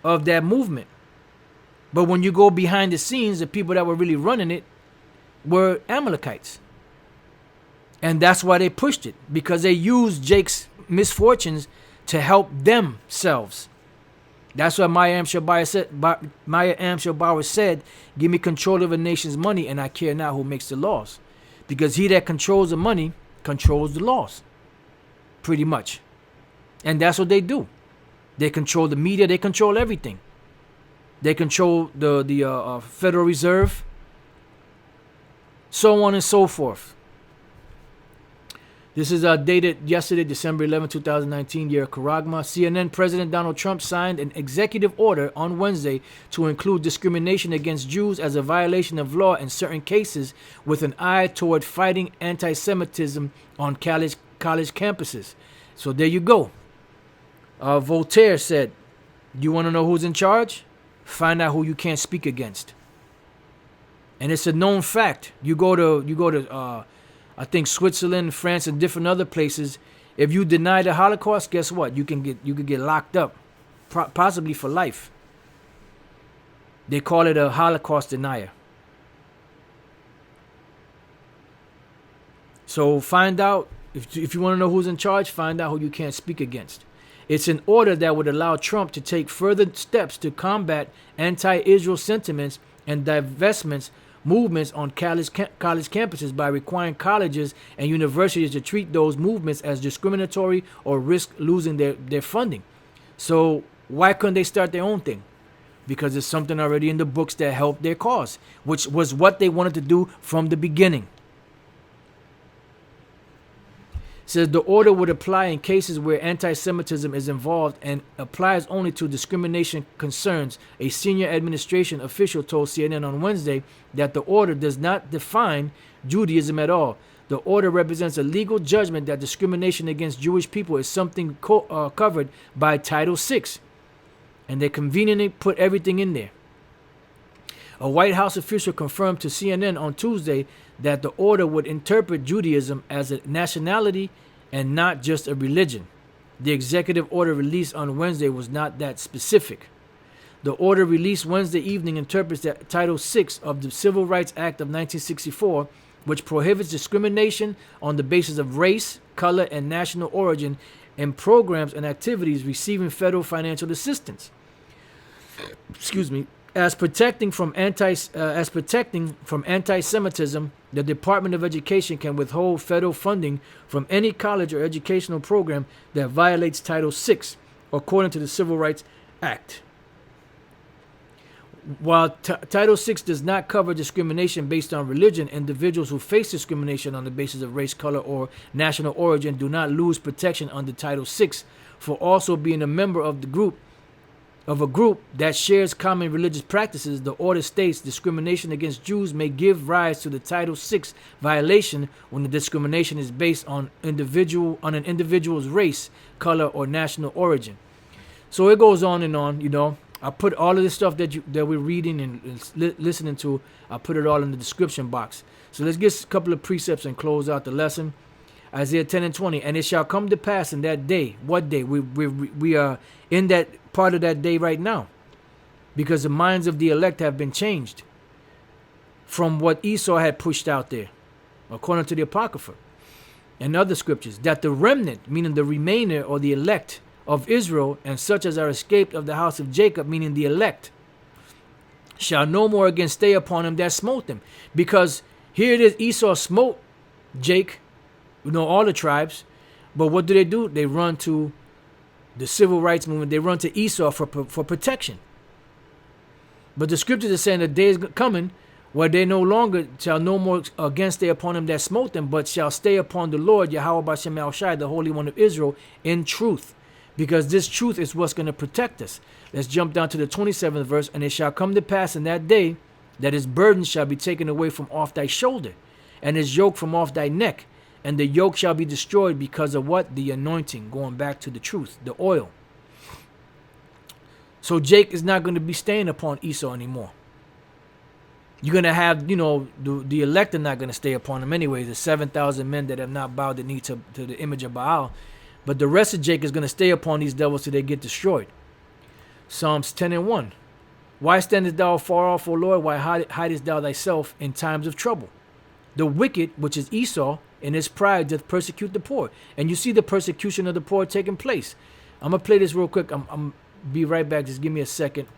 of that movement. But when you go behind the scenes, the people that were really running it were Amalekites. And that's why they pushed it, because they used Jake's misfortunes to help themselves. That's why Maya Angelou said, give me control of a nation's money and I care not who makes the laws. Because he that controls the money controls the laws. Pretty much. And that's what they do. They control the media. They control everything. They control the Federal Reserve. So on and so forth. This is dated yesterday, December 11, 2019, year of Karagma. CNN President Donald Trump signed an executive order on Wednesday to include discrimination against Jews as a violation of law in certain cases with an eye toward fighting anti-Semitism on college campuses. So there you go. Voltaire said, you want to know who's in charge? Find out who you can't speak against. And it's a known fact. You go to I think Switzerland, France, and different other places. If you deny the Holocaust, guess what? You could get locked up, possibly for life. They call it a Holocaust denier. So find out, if you want to know who's in charge, find out who you can't speak against. It's an order that would allow Trump to take further steps to combat anti-Israel sentiments and divestments movements on college campuses by requiring colleges and universities to treat those movements as discriminatory or risk losing their funding. So why couldn't they start their own thing? Because there's something already in the books that helped their cause, which was what they wanted to do from the beginning. Says the order would apply in cases where anti-Semitism is involved and applies only to discrimination concerns. A senior administration official told CNN on Wednesday that the order does not define Judaism at all. The order represents a legal judgment that discrimination against Jewish people is something covered by Title VI. And they conveniently put everything in there. A White House official confirmed to CNN on Tuesday that the order would interpret Judaism as a nationality and not just a religion. The executive order released on Wednesday was not that specific. The order released Wednesday evening interprets that Title VI of the Civil Rights Act of 1964, which prohibits discrimination on the basis of race, color, and national origin in programs and activities receiving federal financial assistance. As protecting from anti-Semitism, the Department of Education can withhold federal funding from any college or educational program that violates Title VI, according to the Civil Rights Act. While Title VI does not cover discrimination based on religion, individuals who face discrimination on the basis of race, color, or national origin do not lose protection under Title VI for also being a member of a group that shares common religious practices. The order states discrimination against Jews may give rise to the Title VI violation when the discrimination is based on an individual's race, color, or national origin. So it goes on and on, I put all of this stuff that we're reading and listening to, I put it all in the description box. So let's get a couple of precepts and close out the lesson. Isaiah 10 and 20. And it shall come to pass in that day. What day? We are in that part of that day right now. Because the minds of the elect have been changed from what Esau had pushed out there, according to the Apocrypha and other scriptures. That the remnant, meaning the remainder or the elect of Israel, and such as are escaped of the house of Jacob, meaning the elect, shall no more again stay upon him that smote them. Because here it is, Esau smote Jake, all the tribes, but what do? They run to the civil rights movement. They run to Esau for protection. But the scriptures are saying the day is coming where they no longer shall no more again stay upon him that smote them, but shall stay upon the Lord, Yahweh B'Shem Yahushai, the Holy One of Israel, in truth. because this truth is what's going to protect us. Let's jump down to the 27th verse. And it shall come to pass in that day that his burden shall be taken away from off thy shoulder, and his yoke from off thy neck, and the yoke shall be destroyed because of what? The anointing, going back to the truth, the oil. So Jake is not going to be staying upon Esau anymore. You're going to have, the elect are not going to stay upon him anyway. The 7,000 men that have not bowed the knee to the image of Baal. But the rest of Jake is going to stay upon these devils till they get destroyed. Psalms 10:1. Why standest thou far off, O Lord? Why hidest thou thyself in times of trouble? The wicked, which is Esau, in his pride doth persecute the poor. And you see the persecution of the poor taking place. I'm going to play this real quick. I'm be right back. Just give me a second.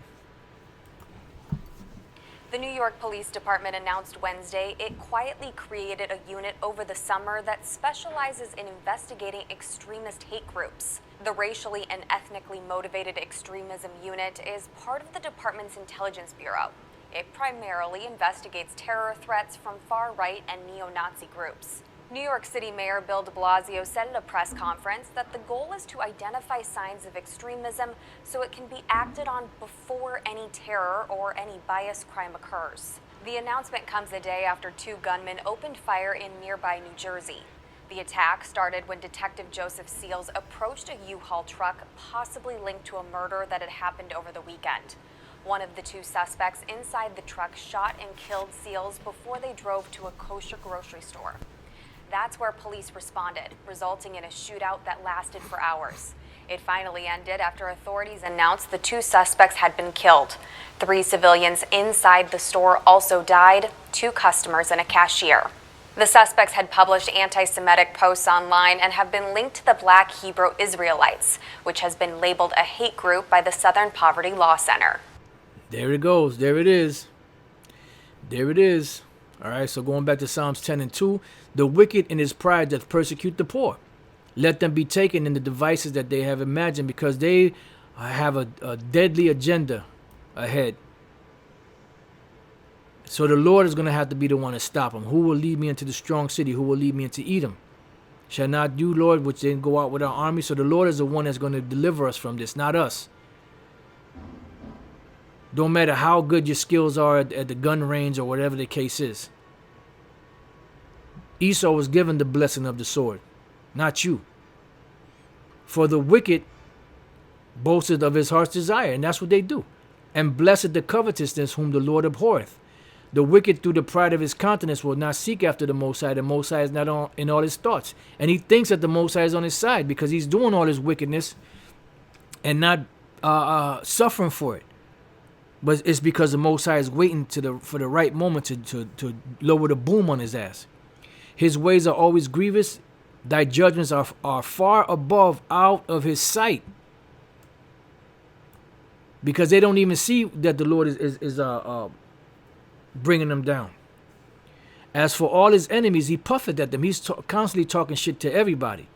The New York Police Department announced Wednesday it quietly created a unit over the summer that specializes in investigating extremist hate groups. The Racially and Ethnically Motivated Extremism Unit is part of the department's Intelligence Bureau. It primarily investigates terror threats from far-right and neo-Nazi groups. New York City Mayor Bill de Blasio said at a press conference that the goal is to identify signs of extremism so it can be acted on before any terror or any bias crime occurs. The announcement comes a day after 2 gunmen opened fire in nearby New Jersey. The attack started when Detective Joseph Seals approached a U-Haul truck possibly linked to a murder that had happened over the weekend. One of the 2 suspects inside the truck shot and killed Seals before they drove to a kosher grocery store. That's where police responded, resulting in a shootout that lasted for hours. It finally ended after authorities announced the 2 suspects had been killed. 3 civilians inside the store also died, 2 customers and a cashier. The suspects had published anti-Semitic posts online and have been linked to the Black Hebrew Israelites, which has been labeled a hate group by the Southern Poverty Law Center. There it goes. There it is. There it is. All right, so going back to Psalms 10:2, the wicked in his pride doth persecute the poor. Let them be taken in the devices that they have imagined, because they have a deadly agenda ahead. So the Lord is going to have to be the one to stop them. Who will lead me into the strong city? Who will lead me into Edom? Shall not you, Lord, which then go out with our army? So the Lord is the one that's going to deliver us from this, not us. Don't matter how good your skills are at the gun range or whatever the case is. Esau was given the blessing of the sword, not you. For the wicked boasted of his heart's desire, and that's what they do. And blessed the covetousness whom the Lord abhorreth. The wicked through the pride of his countenance will not seek after the Most High. The Most High is not in all his thoughts. And he thinks that the Most High is on his side because he's doing all his wickedness and not suffering for it. But it's because the Most High is waiting for the right moment to lower the boom on his ass. His ways are always grievous. Thy judgments are far above out of his sight. Because they don't even see that the Lord is bringing them down. As for all his enemies, he puffeth at them. He's constantly talking shit to everybody.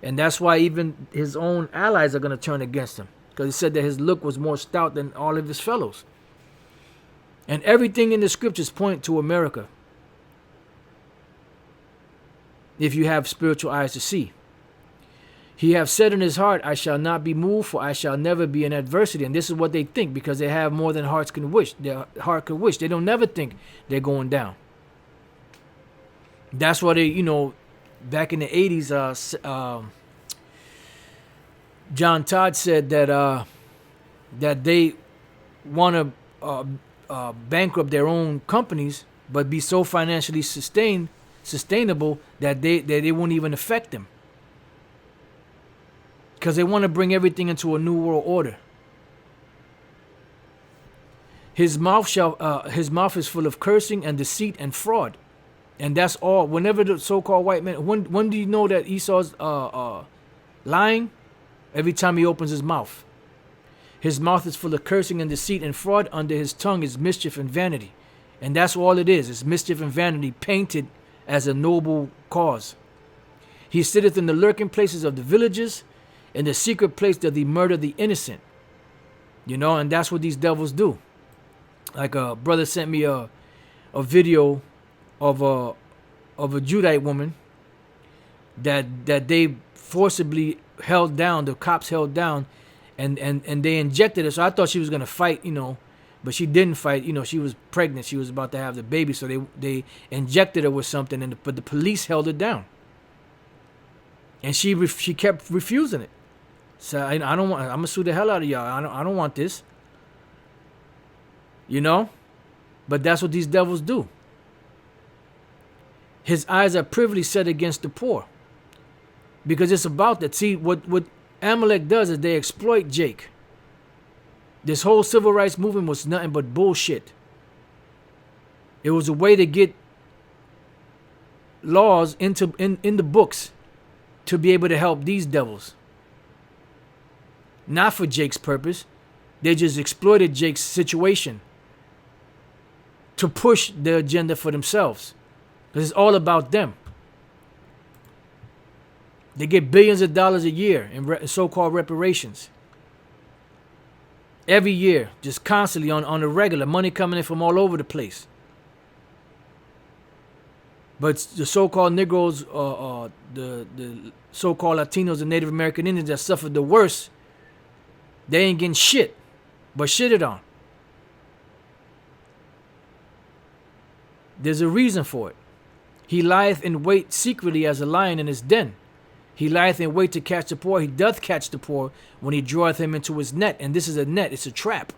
And that's why even his own allies are going to turn against him. Because he said that his look was more stout than all of his fellows. And everything in the scriptures point to America. If you have spiritual eyes to see. He hath said in his heart, I shall not be moved, for I shall never be in adversity. And this is what they think, because they have more than hearts can wish. Their heart could wish. They don't never think they're going down. That's why they, back in the 80s, John Todd said that they want to bankrupt their own companies, but be so financially sustainable that they won't even affect them. Because they want to bring everything into a new world order. His mouth is full of cursing and deceit and fraud. And that's all. Whenever the so-called white man, when do you know that Esau's lying? Every time he opens his mouth. His mouth is full of cursing and deceit and fraud. Under his tongue is mischief and vanity. And that's all it is. It's mischief and vanity painted as a noble cause. He sitteth in the lurking places of the villages. In the secret place that they murder the innocent. And that's what these devils do. Like a brother sent me a video of a Judite woman that they forcibly held down. The cops held down, and they injected her. So I thought she was gonna fight, but she didn't fight. She was pregnant. She was about to have the baby, so they injected her with something, but the police held her down, and she kept refusing it. So I don't want. I'm gonna sue the hell out of y'all. I don't want this. But that's what these devils do. His eyes are privily set against the poor. Because it's about that. See, what Amalek does is they exploit Jake. This whole civil rights movement was nothing but bullshit. It was a way to get laws in the books to be able to help these devils. Not for Jake's purpose. They just exploited Jake's situation to push the agenda for themselves. Because it's all about them. They get billions of dollars a year in so-called reparations. Every year, just constantly on the regular, money coming in from all over the place. But the so-called Negroes, the so-called Latinos and Native American Indians that suffered the worst, they ain't getting shit, but shitted on. There's a reason for it. He lieth in wait secretly as a lion in his den. He lieth in wait to catch the poor. He doth catch the poor when he draweth him into his net. And this is a net, it's a trap.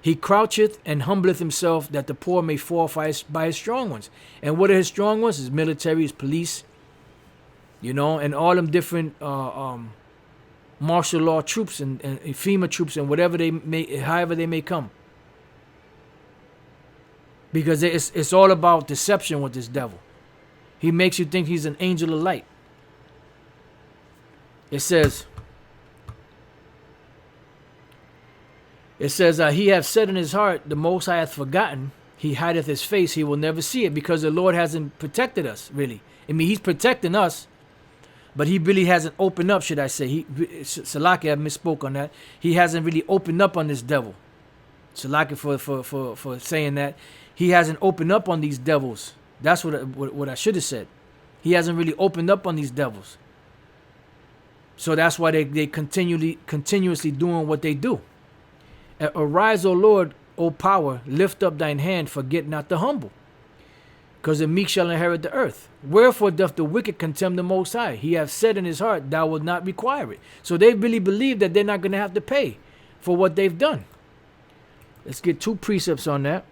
He croucheth and humbleth himself that the poor may fall by his strong ones. And what are his strong ones? His military, his police, and all them different martial law troops and FEMA troops and however they may come. Because it's all about deception with this devil. He makes you think he's an angel of light. It says, he hath said in his heart, the Most High hath forgotten. He hideth his face, he will never see it. Because the Lord hasn't protected us, really. I mean, he's protecting us, but he really hasn't opened up, should I say. Salaki, I misspoke on that. He hasn't really opened up on this devil. Salaki for saying that. He hasn't opened up on these devils. That's what I should have said. He hasn't really opened up on these devils. So that's why they continuously doing what they do. Arise, O Lord, O power, lift up thine hand, forget not the humble. Because the meek shall inherit the earth. Wherefore doth the wicked contemn the Most High? He hath said in his heart, thou wilt not require it. So they really believe that they're not going to have to pay for what they've done. Let's get 2 precepts on that.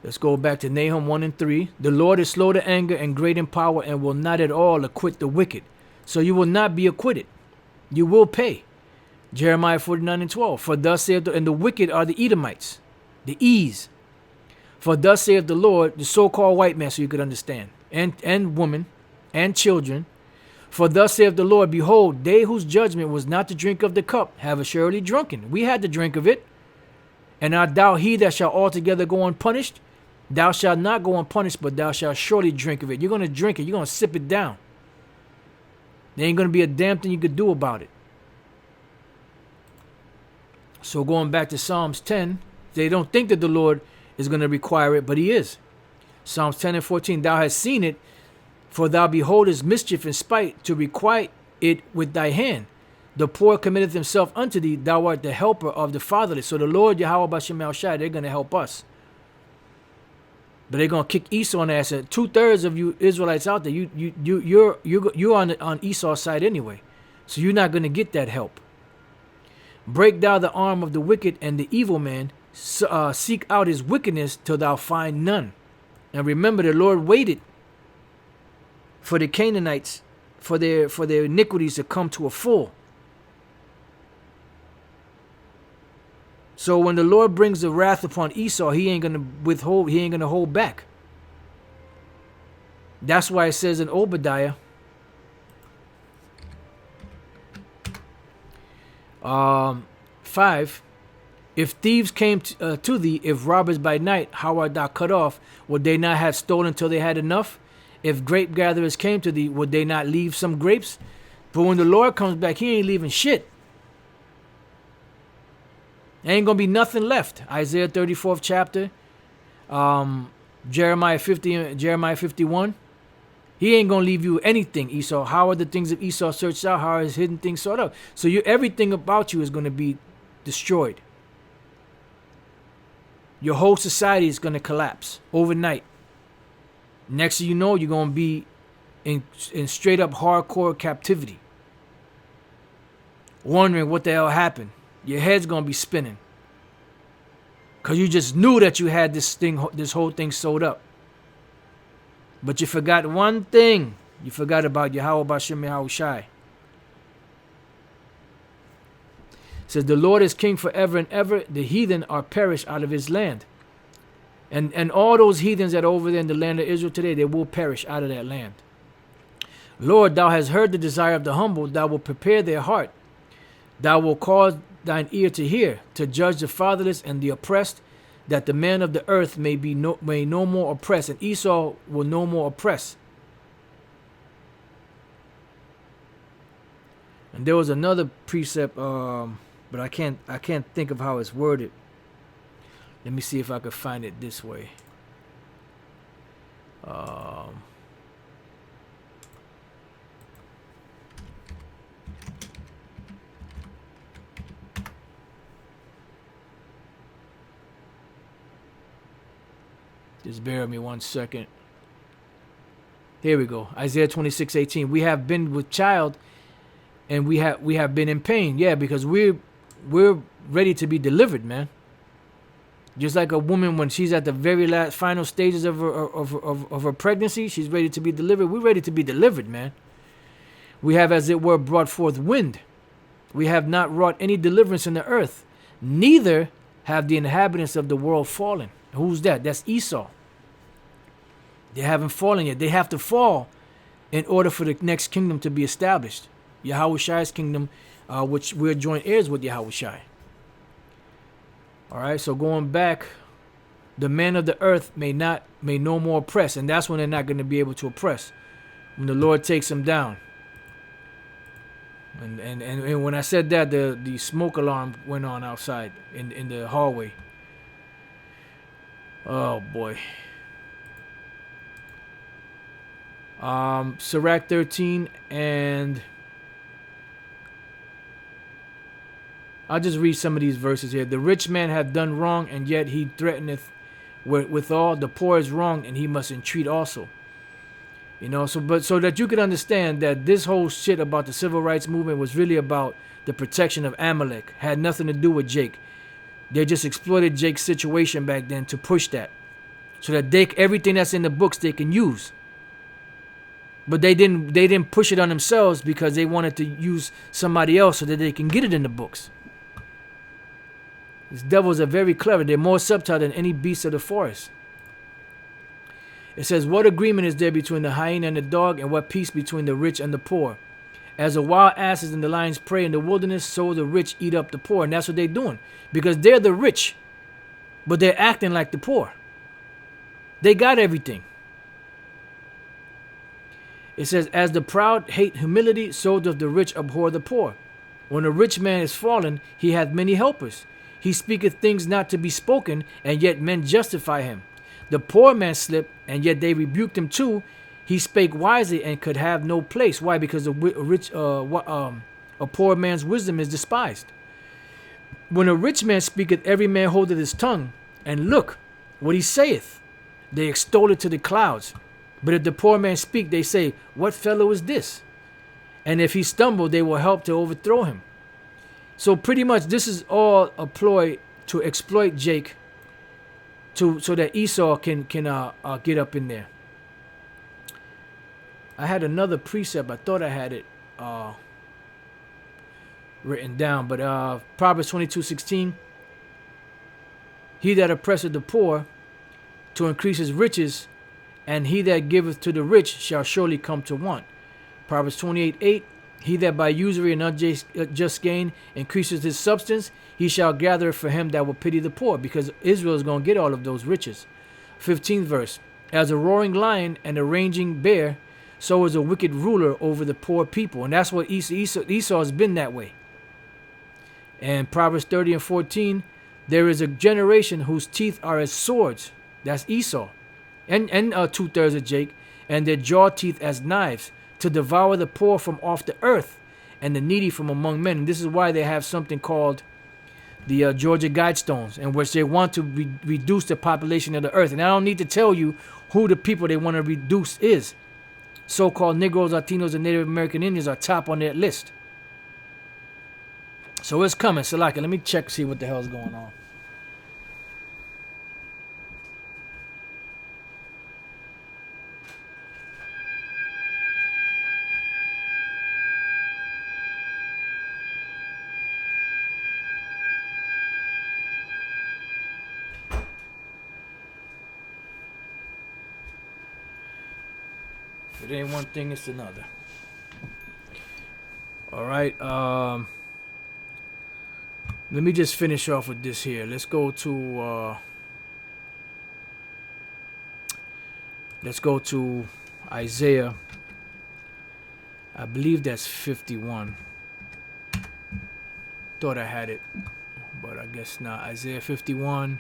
Let's go back to Nahum 1 and 3. The Lord is slow to anger and great in power and will not at all acquit the wicked. So you will not be acquitted. You will pay. Jeremiah 49 and 12. For thus saith and the wicked are the Edomites, the E's. For thus saith the Lord, the so-called white man, so you could understand, and woman, and children. For thus saith the Lord, behold, they whose judgment was not to drink of the cup have assuredly drunken. We had to drink of it. And art thou he that shall altogether go unpunished? Thou shalt not go unpunished, but thou shalt surely drink of it. You're going to drink it. You're going to sip it down. There ain't going to be a damn thing you could do about it. So going back to Psalms 10, they don't think that the Lord is going to require it, but he is. Psalms 10 and 14, thou hast seen it, for thou beholdest mischief and spite, to requite it with thy hand. The poor committeth himself unto thee, thou art the helper of the fatherless. So the Lord Yahweh Bashem El Shai, they're going to help us. But they're gonna kick Esau on the ass. 2/3 of you Israelites out there, you're on Esau's side anyway, so you're not gonna get that help. Break thou the arm of the wicked and the evil man. Seek out his wickedness till thou find none. And remember, the Lord waited for the Canaanites, for their iniquities to come to a full. So when the Lord brings the wrath upon Esau, he ain't gonna withhold, he ain't gonna hold back. That's why it says in Obadiah, 5, if thieves came to thee, if robbers by night, how art thou cut off? Would they not have stolen till they had enough? If grape gatherers came to thee, would they not leave some grapes? But when the Lord comes back, he ain't leaving shit. Ain't gonna be nothing left. Isaiah 34th chapter, Jeremiah 50 and Jeremiah 51. He ain't gonna leave you anything, Esau. How are the things of Esau searched out? How are his hidden things sought out? So everything about you is gonna be destroyed. Your whole society is gonna collapse overnight. Next thing you know, you're gonna be in straight up hardcore captivity, wondering what the hell happened. Your head's gonna be spinning, cause you just knew that you had this whole thing sewed up. But you forgot one thing. You forgot about Yahweh Bashem Yahushai. It says, the Lord is king forever and ever. The heathen are perished out of his land. And all those heathens that are over there in the land of Israel today, they will perish out of that land. Lord, thou hast heard the desire of the humble. Thou wilt prepare their heart. Thou wilt cause thine ear to hear, to judge the fatherless and the oppressed, that the man of the earth may no more oppress, and Esau will no more oppress. And there was another precept, but I can't think of how it's worded. Let me see if I could find it this way. Just bear with me 1 second. Here we go. Isaiah 26:18. We have been with child, and we have been in pain. Yeah, because we're ready to be delivered, man. Just like a woman when she's at the very last final stages of her pregnancy, she's ready to be delivered. We're ready to be delivered, man. We have, as it were, brought forth wind. We have not wrought any deliverance in the earth. Neither have the inhabitants of the world fallen. Who's that? That's Esau. They haven't fallen yet. They have to fall in order for the next kingdom to be established. Yahushai's kingdom, which we're joint heirs with Yahushai. All right, so going back, the men of the earth may no more oppress, and that's when they're not going to be able to oppress, when the Lord takes them down. And when I said that, the smoke alarm went on outside in the hallway. Oh boy. Sirach 13, and I'll just read some of these verses here. The rich man hath done wrong, and yet he threateneth withal. The poor is wrong, and he must entreat also. You know, so that you can understand that this whole shit about the civil rights movement was really about the protection of Amalek. Had nothing to do with Jake. They just exploited Jake's situation back then to push that, so that everything that's in the books they can use. But they didn't push it on themselves because they wanted to use somebody else so that they can get it in the books. These devils are very clever. They're more subtle than any beast of the forest. It says, what agreement is there between the hyena and the dog, and what peace between the rich and the poor? As the wild asses and the lions prey in the wilderness, so the rich eat up the poor. And that's what they're doing. Because they're the rich, but they're acting like the poor. They got everything. It says, as the proud hate humility, so doth the rich abhor the poor. When a rich man is fallen, he hath many helpers. He speaketh things not to be spoken, and yet men justify him. The poor man slipped, and yet they rebuked him too. He spake wisely and could have no place. Why? Because a poor man's wisdom is despised. When a rich man speaketh, every man holdeth his tongue, and look what he saith. They extol it to the clouds. But if the poor man speak, they say, what fellow is this? And if he stumble, they will help to overthrow him. So pretty much this is all a ploy to exploit Jake, so that Esau can get up in there. I had another precept. I thought I had it written down, but Proverbs 22:16. He that oppresseth the poor to increase his riches, and he that giveth to the rich shall surely come to want. Proverbs 28:8. He that by usury and unjust gain increases his substance, he shall gather for him that will pity the poor, because Israel is going to get all of those riches. 15th verse. As a roaring lion and a raging bear, so is a wicked ruler over the poor people. And that's what Esau has been that way. And Proverbs 30:14. There is a generation whose teeth are as swords. That's Esau. And 2/3 of Jake. And their jaw teeth as knives, to devour the poor from off the earth and the needy from among men. And this is why they have something called the Georgia Guidestones, in which they want to reduce the population of the earth. And I don't need to tell you who the people they want to reduce is. So-called Negroes, Latinos, and Native American Indians are top on that list. So it's coming. Salaka, let me check, see what the hell's going on. If it ain't one thing, it's another. All right. Let me just finish off with this here. Let's go to Isaiah. I believe that's 51. Thought I had it, but I guess not. Isaiah 51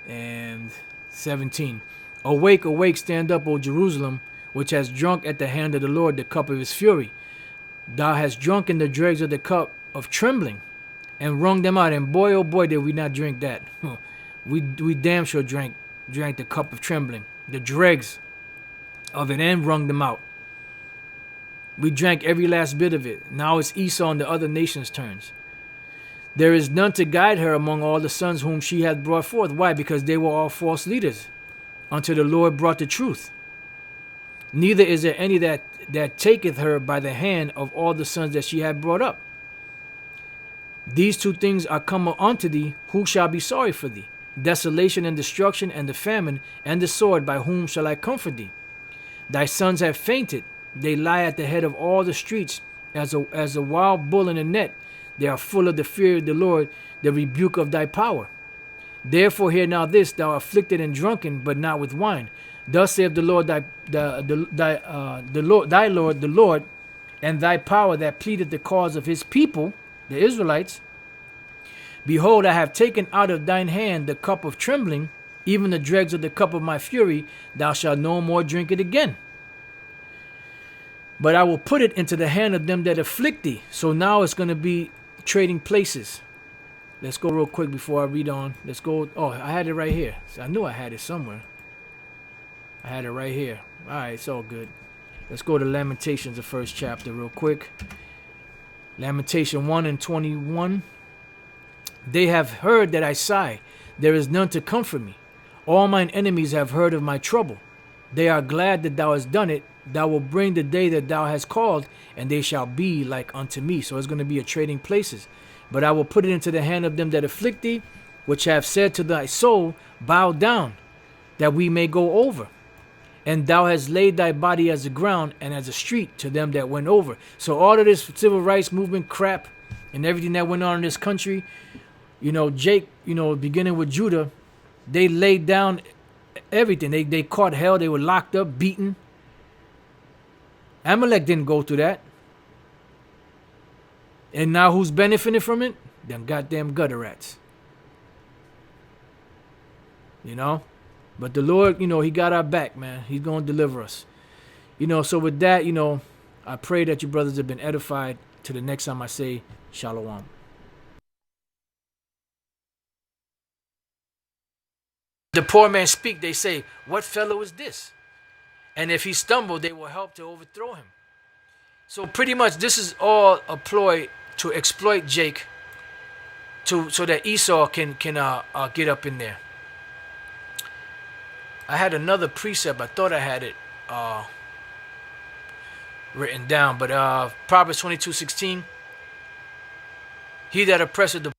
and 17. Awake, awake, stand up, O Jerusalem, which has drunk at the hand of the Lord the cup of his fury. Thou hast drunken the dregs of the cup of trembling, and wrung them out. And boy, oh boy, did we not drink that. We damn sure drank the cup of trembling, the dregs of it, and wrung them out. We drank every last bit of it. Now it's Esau and the other nations' turns. There is none to guide her among all the sons whom she hath brought forth. Why? Because they were all false leaders, until the Lord brought the truth. Neither is there any that taketh her by the hand of all the sons that she had brought up. These two things are come unto thee. Who shall be sorry for thee? Desolation and destruction, and the famine and the sword. By whom shall I comfort thee? Thy sons have fainted. They lie at the head of all the streets as a wild bull in a net. They are full of the fear of the Lord, the rebuke of thy power. Therefore hear now this, thou art afflicted and drunken, but not with wine. Thus saith the Lord, thy Lord, the Lord, and thy power that pleadeth the cause of his people, the Israelites. Behold, I have taken out of thine hand the cup of trembling, even the dregs of the cup of my fury. Thou shalt no more drink it again. But I will put it into the hand of them that afflict thee. So now it's going to be trading places. Let's go real quick before I read on. Let's go. Oh, I had it right here. I knew I had it somewhere. I had it right here. All right, it's all good. Let's go to Lamentations, the first chapter, real quick. Lamentation 1 and 21. They have heard that I sigh. There is none to comfort me. All mine enemies have heard of my trouble. They are glad that thou hast done it. Thou wilt bring the day that thou hast called, and they shall be like unto me. So it's going to be a trading places. But I will put it into the hand of them that afflict thee, which have said to thy soul, bow down, that we may go over. And thou hast laid thy body as a ground and as a street to them that went over. So all of this civil rights movement crap and everything that went on in this country, Jake, beginning with Judah, they laid down everything. They caught hell. They were locked up, beaten. Amalek didn't go through that. And now who's benefiting from it? Them goddamn gutter rats. But the Lord, he got our back, man. He's going to deliver us. So with that, I pray that you brothers have been edified. Till the next time I say, Shalom. The poor man speak, they say, what fellow is this? And if he stumble, they will help to overthrow him. So pretty much this is all a ploy to exploit Jake so that Esau can get up in there. I had another precept. I thought I had it written down, but Proverbs 22:16. He that oppresseth the